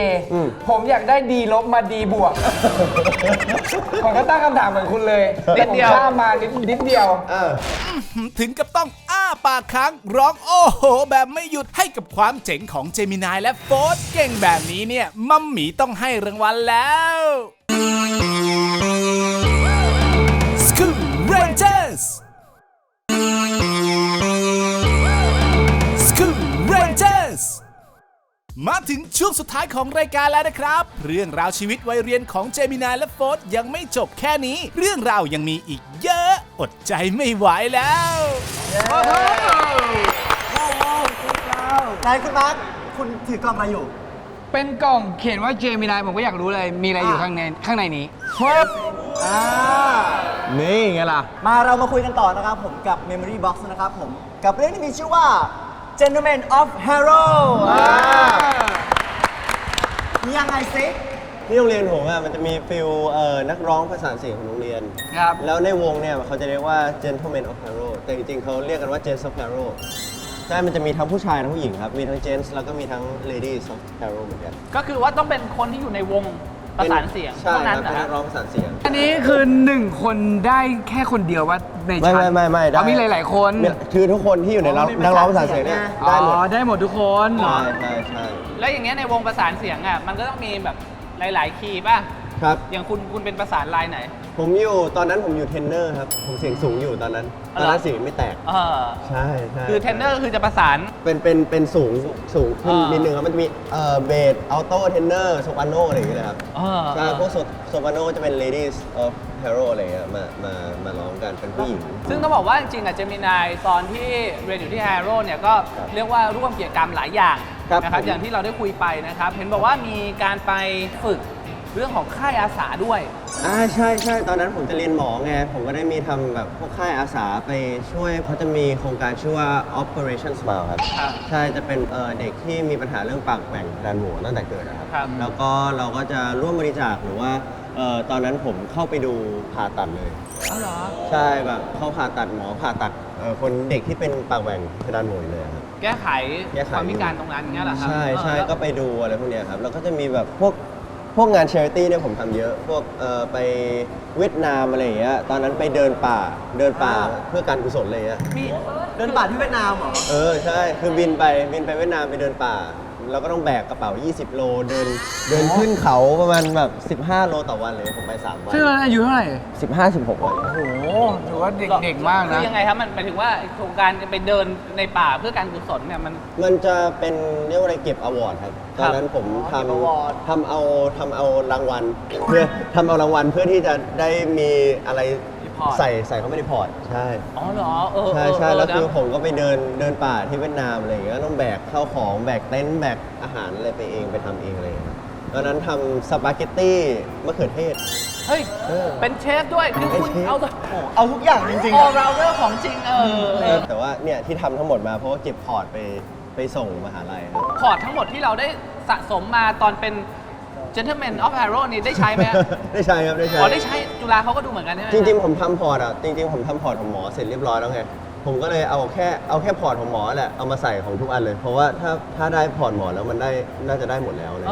ผมอยากได้ D ลบมา D บวก ผมก็ตั้งคำถามเหมือนคุณเลย นิดเดียว ผมข้ามมานิดเดียว ถึงกับต้องอ้าปากค้างร้องโอ้โหแบบไม่หยุดให้กับความเจ๋งของเจมินายและโฟร์ธเก่งแบบนี้เนี่ยมัมหมีต้องให้รางวัลแล้ว School Rangers School Rangers มาถึงช่วงสุดท้ายของรายการแล้วนะครับเรื่องราวชีวิตวัยเรียนของเจมินายและโฟร์ธยังไม่จบแค่นี้เรื่องราวยังมีอีกเยอะอดใจไม่ไหวแล้ว นายคุณมาร์คคุณถือกล้องอะไรอยู่ เป็นกล่องเขียนว่าเจมินายผมก็อยากรู้เลยมีอะไรอยู่ข้างในนี้ นี่ไงล่ะ เรามาคุยกันต่อนะครับผมกับ Memory Box นะครับผมกับเรื่องที่มีชื่อว่า Gentleman of Hero มียังไงซิ ที่โรงเรียนผมมันจะมีฟิลนักร้องประสานเสียงของโรงเรียน ครับ แล้วในวงเนี่ยเขาจะเรียกว่า Gentleman of Hero แต่จริงๆเขาเรียกกันว่า Gents of Hero ใช่มันจะมีทั้งผู้ชายทั้งผู้หญิงครับ มีทั้ง Gents แล้วก็มีทั้ง Ladies of Hero เหมือนกัน ก็คือว่าต้องเป็นคนที่อยู่ในวงประสานเสียง ใช่ เท่า ค นั้ รั น บเป็น นะ นักร้องประสานเสียง อันนี้คือ1คนได้แค่คนเดียวว่าในชั้น ไม่ได้ มีหลายๆคน คือทุกคนที่อยู่ในนักร้องประสานเสียงเนี่ยได้หมด ได้หมดทุกคน ใช่ แล้วอย่างเงี้ยในวงประสานเสียงอ่ะมันก็ต้องมีแบบหลายๆคีย์ป่ะ ครับ อย่างคุณเป็นประสานลายไหน ตอนนั้นผมอยู่เทนเนอร์ครับ ผมเสียงสูงอยู่ตอนนั้นเสียงไม่แตก ใช่ คือเทรนเนอร์ก็คือจะประสาน เป็นสูงขึ้น อ่านิ นิดนึงครับ มันจะมีเบสอัลโต้เทนเนอร์โซปราโนอะไรอย่างเงี้ยนะครับ ใช่ พวกโซปราโนจะเป็น ladies of hero อะไรอย่างเงี้ยมาร้องกันเป็นผู้หญิง ซึ่งต้องบอกว่าจริงๆอ่ะเจมินายตอนที่เรียนอยู่ที่ Hero เนี่ยก็เรียกว่าร่วมกิจกรรมหลายอย่าง ครับ นะครับ ผม อย่างที่เราได้คุยไปนะครับ เห็นบอกว่ามีการไปฝึก เรื่องของค่ายอาสาด้วย ใช่ใช่ตอนนั้นผมจะเรียนหมอไง ผมก็ได้มีทำแบบพวกค่ายอาสาไปช่วยเขาจะมีโครงการชื่อว่า Operation Smile ครับ ใช่จะเป็นเด็กที่มีปัญหาเรื่องปากแหว่งเพดานโหวตั้งแต่เกิดนะครับ ครับ แล้วก็เราก็จะร่วมบริจาคหรือว่าตอนนั้นผมเข้าไปดูผ่าตัดเลย อ๋อเหรอ ใช่แบบเข้าผ่าตัดหมอผ่าตัดคนเด็กที่เป็นปากแหว่งเพดานโหวเลยครับ แก้ไข แก้ไข ความพิการตรงนั้นอย่างเงี้ยเหรอครับ ใช่ใช่ แล้ว ก็ไปดูอะไรพวกเนี้ยครับแล้วก็จะมีแบบพวกงาน charity เนี่ยผมทำเยอะพวกไปเวียดนามอะไรอย่างเงี้ยตอนนั้นไปเดินป่าเพื่อการกุศลอะไรอย่างเงี้ย พี่ เดินป่าที่เวียดนามเหรอ ใช่คือบินไปเวียดนามไปเดินป่าเราก็ต้องแบกกระเป๋า 20 โลเดินขึ้นเขาประมาณแบบ15 โลต่อวันเลยผมไป3 วัน ซึ่งตอนนั้นอายุเท่าไหร่ 16 วัน โอ้โหถือว่าเด็กๆมาก คื นะ อยังไงครับมันหมายถึงว่าโครงการไปเดินในป่าเพื่อการกุศลเนี่ยมัน จะเป็นเรียกว่าอะไรเก็บอวอร์ดครับตอนนั้นผมทำเอารางวัลเพื่อที่จะได้มีอะไร พอร์ต ใส่เข้าไปในพอร์ตใช่ อ๋อเหรอใช่ เ แล้วคือ นะ ผมก็ไปเดินป่าที่เวียดนามอะไรอย่างเงี้ยต้องแบกข้าวของแบกเต็นท์แบกอาหารอะไรไปเองไปทำเองเลยครับตอนนั้นทำสปาเกตตี้มะเขือเทศ เฮ้ย เป็นเชฟด้วย คือคุณ เป็นเชฟ เอาทุกอย่างจริง โอ ๆ เราเรื่องของจริงแต่ว่าเนี่ยที่ทำทั้งหมดมาเพราะว่าเก็บพอร์ตไปส่งมหาลัยครับ พอร์ตทั้งหมดที่เราได้สะสมมาตอนเป็น Gentleman of Hero นี่ได้ใช้ไหมฮะ ได้ใช้ครับได้ใช้ อ๋อได้ใช้จุฬาเขาก็ดูเหมือนกันใช่ไหม จริงๆผมทำพอร์ตของหมอเสร็จเรียบร้อยแล้วไงผมก็เลยเอาแค่พอร์ตของหมอแหละเอามาใส่ของทุกอันเลย เพราะว่าถ้าได้พอร์ตหมอแล้วมันได้น่าจะได้หมดแล้วเลย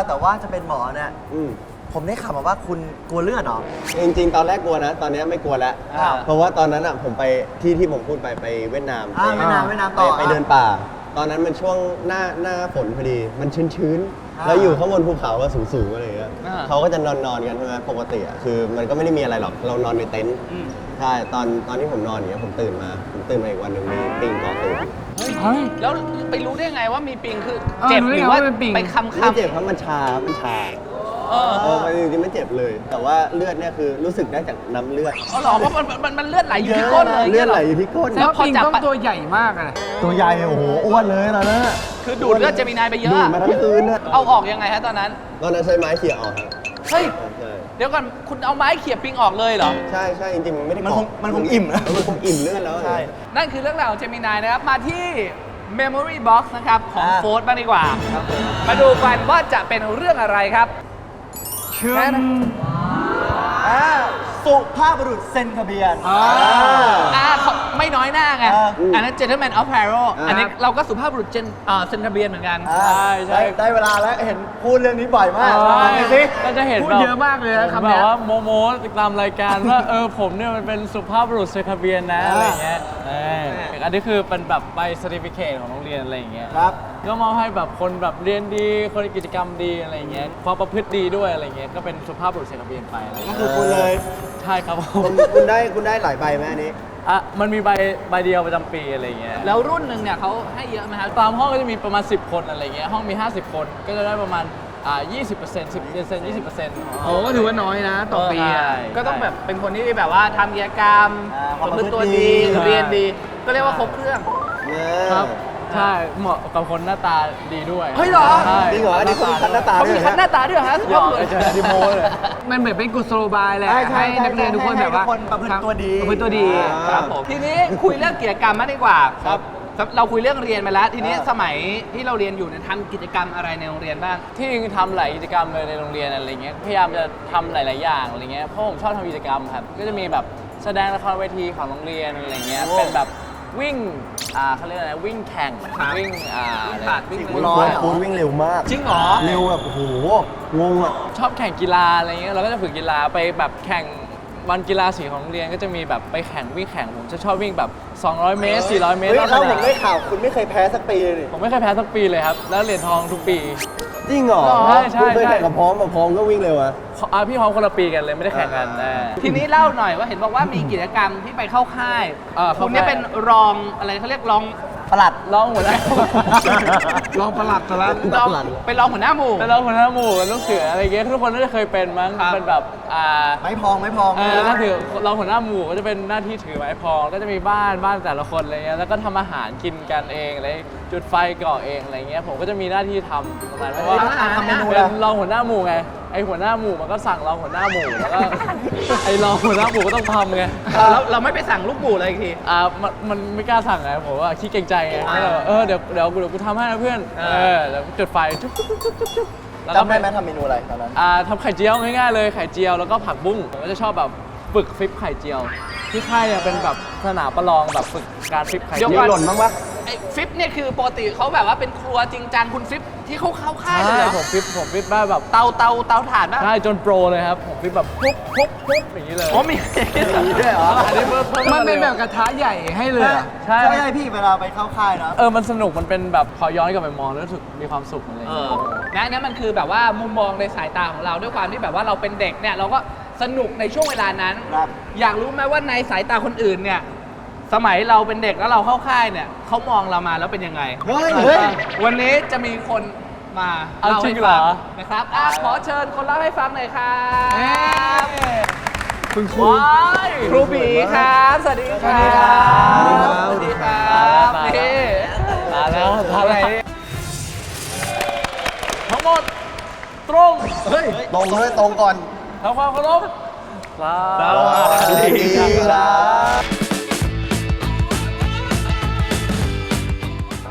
แต่ว่าจะเป็นหมอเนี่ย อืม ผมได้ข่าวมาว่าคุณกลัวเลือดเหรอ จริงๆ ตอนแรกกลัวนะ ตอนนี้ไม่กลัวแล้ว อ้าว เพราะว่าตอนนั้นอ่ะผมไปที่ผมพูดไปเวียดนาม เวียดนามต่อ ไปเดินป่า ตอนนั้นมันช่วงหน้าฝนพอดี มันชื้นๆ แล้วอยู่ข้างบนภูเขาก็สูงๆอะไรอย่างเงี้ยเขาก็จะนอนกันใช่ไหมปกติอ่ะคือมันก็ไม่ได้มีอะไรหรอกเรานอนในเต็นท์ใช่ตอนที่ผมนอนอย่างเงี้ยผมตื่นมาอีกวันหนึ่งมีปิงเกาะตูด แล้วไปรู้ได้ไงว่ามีปิงคือเจ็บหรือว่าไปคำ ไม่เจ็บเพราะมันชา มันจริงๆไม่เจ็บเลย แต่ว่าเลือดเนี่ยคือรู้สึกได้จากน้ำเลือด อ๋อเหรอว่ามันเลือดไหลอยู่ที่ก้นเลย เลือดไหลอยู่ที่ก้น แล้วพอจับ ต้องตัวใหญ่มากอะ ตัวใหญ่โอ้โหอ้วนเลยตอนนั้น คือดูดเลือดเจมินายไปเยอะ ดูดมาทั้งคืนนะ เอาออกยังไงฮะตอนนั้น ตอนนั้นใช้ไม้เขี่ยออกครับ เฮ้ย ใช่ เดี๋ยวก่อนคุณเอาไม้เขี่ยปิงออกเลยเหรอ ใช่จริงๆมันไม่ได้ มันคงอิ่มนะ มันคงอิ่มเลือดแล้ว ใช่ นั่นคือเรื่องราวของเจมินายนะครับ มาที่ Memory Box นะครับ ของโฟร์ธบ้างดีกว่า มาดูกันว่าจะเป็นเรื่องอะไรครับ สุภาพบุรุษเซ็นทะเบียน เขาไม่น้อยหน้าไง อันนั้น Gentleman of Hero อันนี้เราก็สุภาพบุรุษเซ็นทะเบียนเหมือนกัน ได้เวลาแล้วเห็นพูดเรื่องนี้บ่อยมาก ใช่ มาสิ ก็จะเห็น พูด แบบ เยอะมากเลยนะ แบ คำเนี้ บ ย ว่าโมตามรายการว่าผมเนี่ยมันเป็นสุภาพบุรุษเซคาเบียนนะอะไรเงี้ยอันนี้คือเป็นแบบใบ certificate ของโรงเรียนอะไรอย่างเงี้ย ครับ ก็มอบให้แบบคนแบบเรียนดีคนกิจกรรมดีอะไรเงี้ยความประพฤติดีด้วยอะไรเงี้ยก็เป็นสุภาพบุรุษเซคาเบียนไปอะไร ก็ เงี้ย คือคุณเลย ใช่ครับผม คุณได้หลายใบไหมอันนี้ มันมีใบเดียวประจำปีอะไรเงี้ย แล้วรุ่นหนึ่งเนี่ยเขาให้เยอะไหมครับ ตามห้องก็จะมีประมาณ 10 คนอะไรเงี้ยห้องมี 50 คนก็จะได้ประมาณ20% 10% 20% โอ้ก็ถือว่าน้อยนะต่อปีอะ ใช่ ก็ต้องแบบเป็นคนที่แบบว่าทำกิจกรรม ความ ประพฤติตัว ประพฤติดี ดีเรียนดี ก็เรียกว่าครบเครื่อง ครับใช่เหมาะกับคนหน้าตาดีด้วย เฮ้ยเหรอ ใช่ จริงเหรออันนี้เขามีคัดหน้าตา เขา ด้วย มี เหรอ คัดหน้าตาด้วยเหรอฮะสุ หย ภาพ อก บุรุษ จะดิโมเลย มันเหมือนเป็นกุศโลบายแหละ ใช่ ให้นักเรียนทุกคนแบบว่า ให้ทุกคนประพฤติตัวดี ประพฤติตัวดี ครับผมทีนี้คุยเรื่องกิจกรรมมากดีกว่าครับเราคุยเรื่องเรียนไปแล้ว ทีนี้สมัยที่เราเรียนอยู่เนี่ยทำกิจกรรมอะไรในโรงเรียนบ้าง ที่จริงทำหลายกิจกรรมเลยในโรงเรียนอะไรเงี้ยพยายามจะทำหลาย ๆ อย่างอะไรเงี้ยเพราะผมชอบทำกิจกรรมครับก็จะมีแบบแสดงละครเวทีของโรงเรียนอะไรเงี้ยเป็นแบบวิ่งเขาเรียกอะไรวิ่งแข่งวิ่งวิ่งผลัดวิ่ง คุณ ร้อย คุณวิ่งเร็วมาก จริงเหรอ เร็วแบบโอ้โหงงอ่ะ ชอบแข่งกีฬาอะไรเงี้ยเราก็จะฝึกกีฬาไปแบบแข่งวันกีฬาสีของโรงเรียนก็จะมีแบบไปแข่งวิ่งแข่งผมจะชอบวิ่งแบบ200 เมตร 400 เมตร เฮ้ย รอบส แล้ว นา ผม ม ได้ข่าวคุณไม่เคยแพ้สักปีเลยนี่ ผมไม่เคยแพ้สักปีเลยครับแล้วเหรียญทองทุกปี จริงเหรอ ใช่ใช่ คุณเคย ใช่ แข่งกับพร้อมก็วิ่งเร็วอะ พี่พร้อมคนละปีกันเลยไม่ได้แข่งกัน ทีนี้เล่าหน่อยว่าเห็นบอกว่ามีกิจกรรมที่ไปเข้าค่าย เข้าค่าย คุณเนี่ยเป็นรองอะไรเขาเรียกรอง ประหลัด ร้องหัวหน้า ลองประหลัดซะแล้ว รองเป็นรองหัวหน้าหมู่ เป็นร้องหัวหน้าหมู่เป็นลูกเสืออะไรเงี้ยทุกคนน่าจะเคยเป็นมั้ง ครับ เป็นแบบไม่พอง ถ้าถือรองหัวหน้าหมู่ก็จะเป็นหน้าที่ถือไม้พองก็จะมีบ้านแต่ละคนอะไรเงี้ยแล้วก็ทำอาหารกินกันเองอะไร จุดไฟก่อเองอะไรเงี้ยผมก็จะมีหน้าที่ทำประมาณนั้นว่า ทำเมนู เป็ ละ นรองหัวหน้าหมู่ไงไอหัวหน้าหมู่มันก็สั่งรองหัวหน้าหมู่แล้วก็ ไอรองหัวหน้าหมู่ก็ต้องทำไง เราไม่ไปสั่งลูกหมูเลยอีกที มันไม่กล้าสั่งไงผมว่าขี้เกรงใจไงก็เลยเดี๋ยวกูทำให้นะเพื่อนแล้วจุดไฟจุ๊บแล้วก็ จำได้ไหมทำเมนูอะไรตอนนั้น ทำไข่เจียวง่ายๆเลยไข่เจียวแล้วก็ผักบุ้งผมก็จะชอบแบบฝึกฟลิปไข่เจียวที่ค่ายเนี่ยเป็นแบบสนามประลองแบบฝึกการฟลิปไข่ เดี๋ยว เจี ก่ ย อน ว หล่นบ้างปะ ไอ้ฟิปเนี่ยคือปกติเขาแบบว่าเป็นครัวจริงจังคุณฟิปที่เขาเข้าค่ายเลย ใช่ เหรอ ผมฟลิปได้แบบ เตาถ่านป่ะ ใช่จนโปรเลยครับผมฟลิปแบบปุ๊บอย่างนี้เลย อ๋อมี ด้วยเหรอ อันนี้เพิ่ม มันเป็นแบบกระทะใหญ่ให้เลยเหรอ ใช่ ใช่พี่เวลาไปเข้าค่ายนะ มันสนุกมันเป็นแบบพอย้อนกลับไปมองแล้วรู้สึกมีความสุขอะไรอย่างเงี้ย นั่นมันคือแบบว่ามุมมองในสายตาของเราด้วยความที่แบบว่าเราเป็นเด็กเนี่ยเราก็สนุกในช่วงเวลานั้น ครับ อยากรู้ไหมว่าในสายตาคนอื่นเนี่ยสมัยเราเป็นเด็กแล้วเราเข้าค่ายเนี่ยเขามองเรามาแล้วเป็นยังไง เฮ้ย วันนี้จะมีคนมา เอา เล่า จริ ให้ งเหร ฟั อ งนะครับขอเชิญคนเล่าให้ฟังหน่อยครับ คุณครู ครูบีครับสวัสดีครับสวัสดีครับนี่ มาแล้วทั้งหมดตรง ตรงเลยตรงก่อน ทำความเคารพ สวัสดีครับ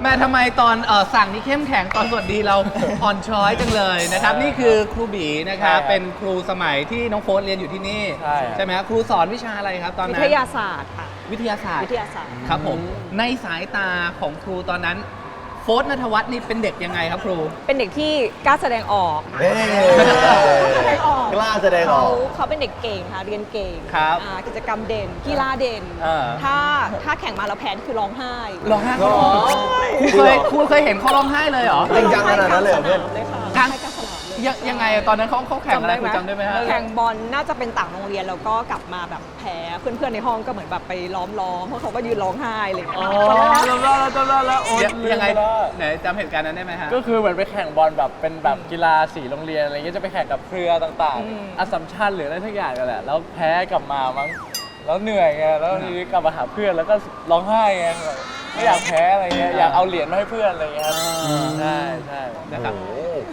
แม่ทำไมตอนสั่งนี่เข้มแข็งตอนสวัสดีเรา อ่อนช้อยจังเลยนะครับนี่คือครูบีนะครับเป็นครูสมัยที่น้องโฟสเรียนอยู่ที่นี่ใช่ไหมครับครูสอนวิชาอะไรครับตอน วิ นั้น ทยาศาสตร์ค่ะ วิทยาศาสตร์ วิทยาศาสตร์ ครับผมในสายตาของครูตอนนั้นโฟสณัฐวัฒน์นี่เป็นเด็กยังไงครับครู เป็นเด็กที่กล้าแสดงออก เฮ้ย แสดงออก กล้าแสดงออก เขาเป็นเด็กเก่งค่ะ เรียนเก่ง ครับ กิจกรรมเด่น กีฬาเด่น ถ้าแข่งมาแล้วแพ้นี่คือร้องไห้ ร้องไห้ครูเคยเห็นเขาร้องไห้เลยเหรอ จริงจังขนาดนั้นเลยเหรอเพื่อน เลยค่ะ การ ให้การสนามเลย ยังไงตอนนั้นเขาแข่งอะไรครูจำได้ไหมฮะ แข่งบอลน่าจะเป็นต่างโรงเรียนแล้วก็กลับมาแบบแพ้เพื่อนๆในห้องก็เหมือนแบบไปล้อมเพราะเขาก็ยืนร้องไห้อะไรอย่างเงี้ย จำได้แล้วโอ๊ย ยังไงไหนจำเหตุการณ์นั้นได้ไหมฮะ ก็คือเหมือนไปแข่งบอลแบบเป็นแบบกีฬาสีโรงเรียนอะไรเงี้ยจะไปแข่งกับเครือต่างๆอัสสัมชัญหรืออะไรทุกอย่างกันแหละแล้วแพ้กลับมามั้งแล้วเหนื่อยไงแล้วทีนี้กลับมาหาเพื่อนแล้วก็ร้องไห้ไงแบบไม่อยากแพ้อะไรเงี้ยอยากเอาเหรียญมาให้เพื่อนอะไรเงี้ยครับใช่ นะครับ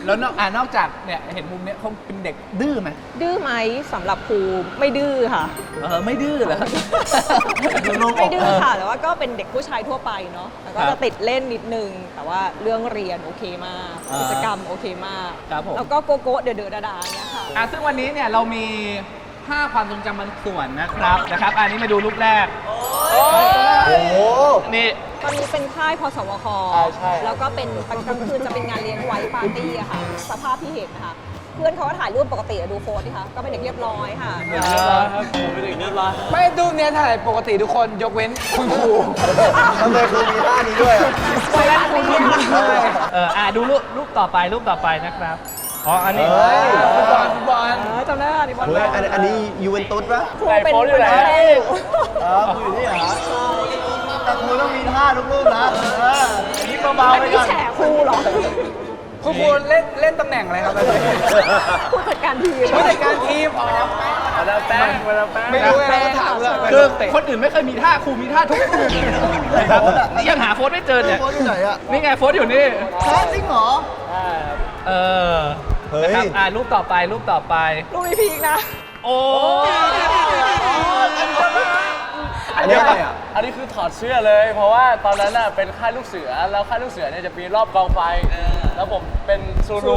แล้วนอกจากเนี่ยเห็นมุมเนี้ยเขาเป็นเด็กดื้อไหม ดื้อไหมสำหรับครูไม่ดื้อค่ะ ไม่ดื้อเหรอ ไม่ดื้อค่ะ แต่ว่าก็เป็นเด็กผู้ชายทั่วไปเนาะแล้วก็ ครั จะ บ ติดเล่นนิดนึง แต่ว่าเรื่องเรียนโอเคมาก กิจกรรมโอเคมาก ครับผม แล้วก็โกโก้เดือดๆดาๆเนี่ยค่ะ ซึ่งวันนี้เนี่ยเรามี5ความทรงจำบางส่วนนะครับอันนี้มาดูรูปแรก โอ้โห นี่ ตอนนี้เป็นค่ายพสวค ใช่ แล้วก็เป็นตอนกลางคืนจะเป็นงานเลี้ยงไว้ปาร์ตี้อะค่ะ สภาพที่เห็นนะคะ เพื่อนเขาก็ถ่ายรูปปกติอะดูโฟนดิคะก็เป็นเด็กเรียบร้อยค่ะ เรียบร้อยครับผมเป็นเด็กเรียบร้อย ไม่รูปเนี้ยถ่ายปกติทุกคนยกเว้นคุณครู ทำไมคุณมีท่านี้ด้วยอะ ดูรูปต่อไปนะครับอันนี้ ฟุตบอล จำได้ค่ะนี่บอล เฮ้ยอันนี้ยูเวนตุสปะ ครูเป็น ไหนโฟนอยู่ไหน คนแรก ครูอยู่นี่เหรอแต่ครูต้องมีท่าทุกรูปนะนี่เบา อั ๆ น ไป นี้ ก่อน แฉครูเหรอ คุณครูเล่นตำแหน่งอะไรครับ ผู้จัดการทีม ผู้จัดการทีม มาดามแป้ง ไม่รู้ไงเราก็ถามเลย คือคนอื่นไม่เคยมีท่าครูมีท่าทุกรูปนะครับนี่ยังหาโฟสไม่เจอเนี่ย โค้ชอยู่ไหนอะ นี่ไงโฟสอยู่นี่ แท้จริงเหรอ เฮ้ย นะครับรูปต่อไป ลูกนี้พีกนะ โอ้ อันนี้อันนี้คือถอดเสื้อเลย เพราะว่าตอนนั้นน่ะเป็นค่ายลูกเสือแล้วค่ายลูกเสือเนี่ยจะมีรอบกองไฟ แล้วผมเป็นซูรู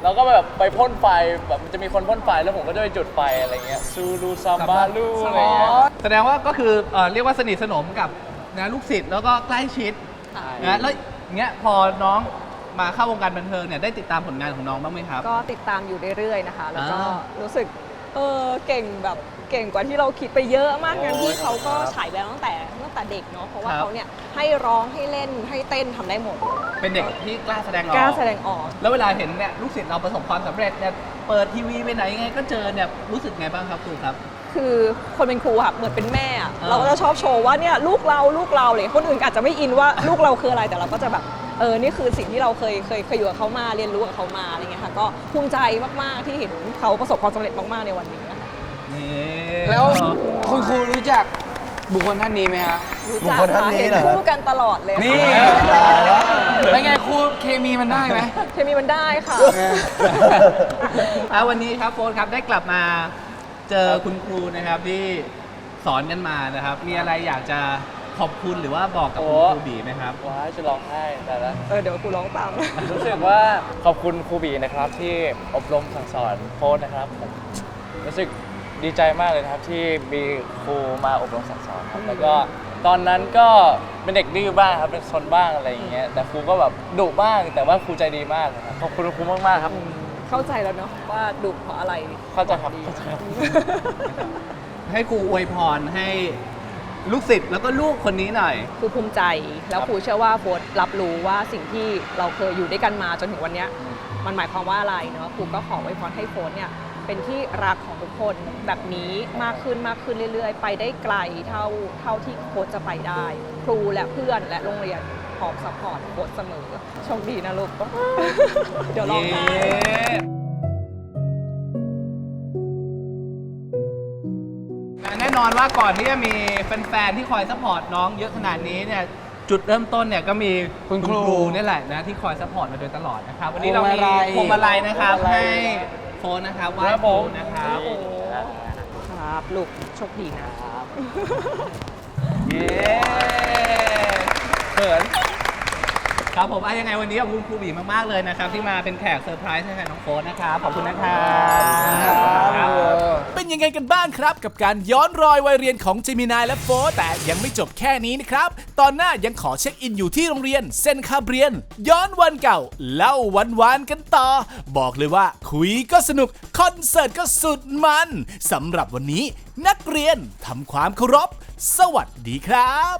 แล้วก็แบบไปพ่นไฟแบบมันจะมีคนพ่นไฟแล้วผมก็จะไปจุดไฟอะไรเงี้ยซูรูซัมบาลูอะไรเงี้ย แสดงว่าก็คือเรียกว่าสนิทสนมกับนะลูกศิษย์แล้วก็ใกล้ชิดนะแล้วอย่างเงี้ยพอน้องมาเข้าวงการบันเทิงเนี่ยได้ติดตามผลงานของน้องบ้างไหมครับ ก็ติดตามอยู่เรื่อยๆนะคะ แล้วก็ อ่า รู้สึกเก่งแบบเก่งกว่าที่เราคิดไปเยอะมากงั้นที่เขาก็ฉายแววตั้งแต่เด็กเนาะเพราะว่าเขาเนี่ยให้ร้องให้เล่นให้เต้นทำได้หมด เป็นเด็กที่กล้าแสดงออก กล้าแสดงออก แล้วเวลาเห็นเนี่ยลูกศิษย์เราประสบความสำเร็จเนี่ยเปิดทีวีไปไหนไงก็เจอเนี่ยรู้สึกไงบ้างครับครูครับ คือคนเป็นครูค่ะเหมือนเป็นแม่อะ อ่า เราก็จะชอบโชว์ว่าเนี่ยลูกเราเลยคนอื่นอาจจะไม่อินว่าลูกเราคืออะไรแต่เราก็จะแบบนี่คือสิ่งที่เราเคยอยู่กับเขามาเรียนรู้กับเขามาอะไรเงี้ยค่ะก็ภูมิใจมากๆที่เห็นเขาประสบความสำเร็จมากๆในวันนี้ค่ะ นี่ แล้วคุณครูรู้จัก บุคคลท่านนี้ไหมฮะ รู้จักค่ะเห็นคู่กันตลอดเลย นี่ ค่ะ เป็นไงครูเคมีมันได้ไหม เคมีมันได้ค่ะ วันนี้ครับโฟนครับได้กลับมาเจอคุณครูนะครับที่สอนกันมานะครับ มีอะไรอยากจะขอบคุณหรือว่าบอกกับคุณครูบีไหมครับ ว้ายจะร้องไห้แต่ละ เดี๋ยวกูร้องตาม รู้สึกว่าขอบคุณครูบีนะครับที่อบรมสั่งสอนโค้ชนะครับผมรู้สึกดีใจมากเลยนะครับที่มีครูมาอบรมสั่งสอนครับแล้วก็ตอนนั้นก็เป็นเด็กดื้อบ้างครับเป็นซนบ้างอะไรอย่างเงี้ยแต่ครูก็แบบดุบ้างแต่ว่าครูใจดีมากเลยครับขอบคุณครูมากๆครับ เข้าใจแล้วเนาะว่าดุเพราะอะไร เข้าใจครับเข้าใจครับ ให้ครูอวยพรให้ลูกศิษย์แล้วก็ลูกคนนี้หน่อย ครูภูมิใจแล้วครูเชื่อว่าโฟสรับรู้ว่าสิ่งที่เราเคยอยู่ด้วยกันมาจนถึงวันเนี้ยมันหมายความว่าอะไรเนาะครูก็ขออวยพรให้โฟสเนี่ยเป็นที่รักของทุกคนแบบนี้มากขึ้นเรื่อยๆ ไปได้ไกลเท่าที่โฟสจะไปได้ ครูและเพื่อนและโรงเรียนพร้อมซัพพอร์ตโฟสเสมอโชคดีนะลูก เดี๋ยวร้องไห้ แน่นอนว่าก่อนที่จะมีแฟนๆที่คอยซัพพอร์ตน้องเยอะขนาดนี้เนี่ยจุดเริ่มต้นเนี่ยก็มีคุณครูนี่แหละนะที่คอยซัพพอร์ตมาโดยตลอดนะครับวันนี้เรามีพวงมาลัยนะครับให้โฟนนะครับไหว้ครูนะครับ ครับลูกโชคดีนะครับ เย้เขินครับผมยังไงวันนี้ขอบคุณครูบีมากๆเลยนะครับที่มาเป็นแขกเซอร์ไพรส์ให้กับน้องโฟนนะครับขอบคุณนะครับ เป็นยังไงกันบ้างครับกับการย้อนรอยวัยเรียนของเจมินายและโฟร์แต่ยังไม่จบแค่นี้นะครับ ตอนหน้ายังขอเช็คอินอยู่ที่โรงเรียนเซนคาเบรียน ย้อนวันเก่าเล่าวันวานกันต่อ บอกเลยว่าคุยก็สนุกคอนเสิร์ตก็สุดมันสำหรับวันนี้นักเรียนทำความเคารพสวัสดีครับ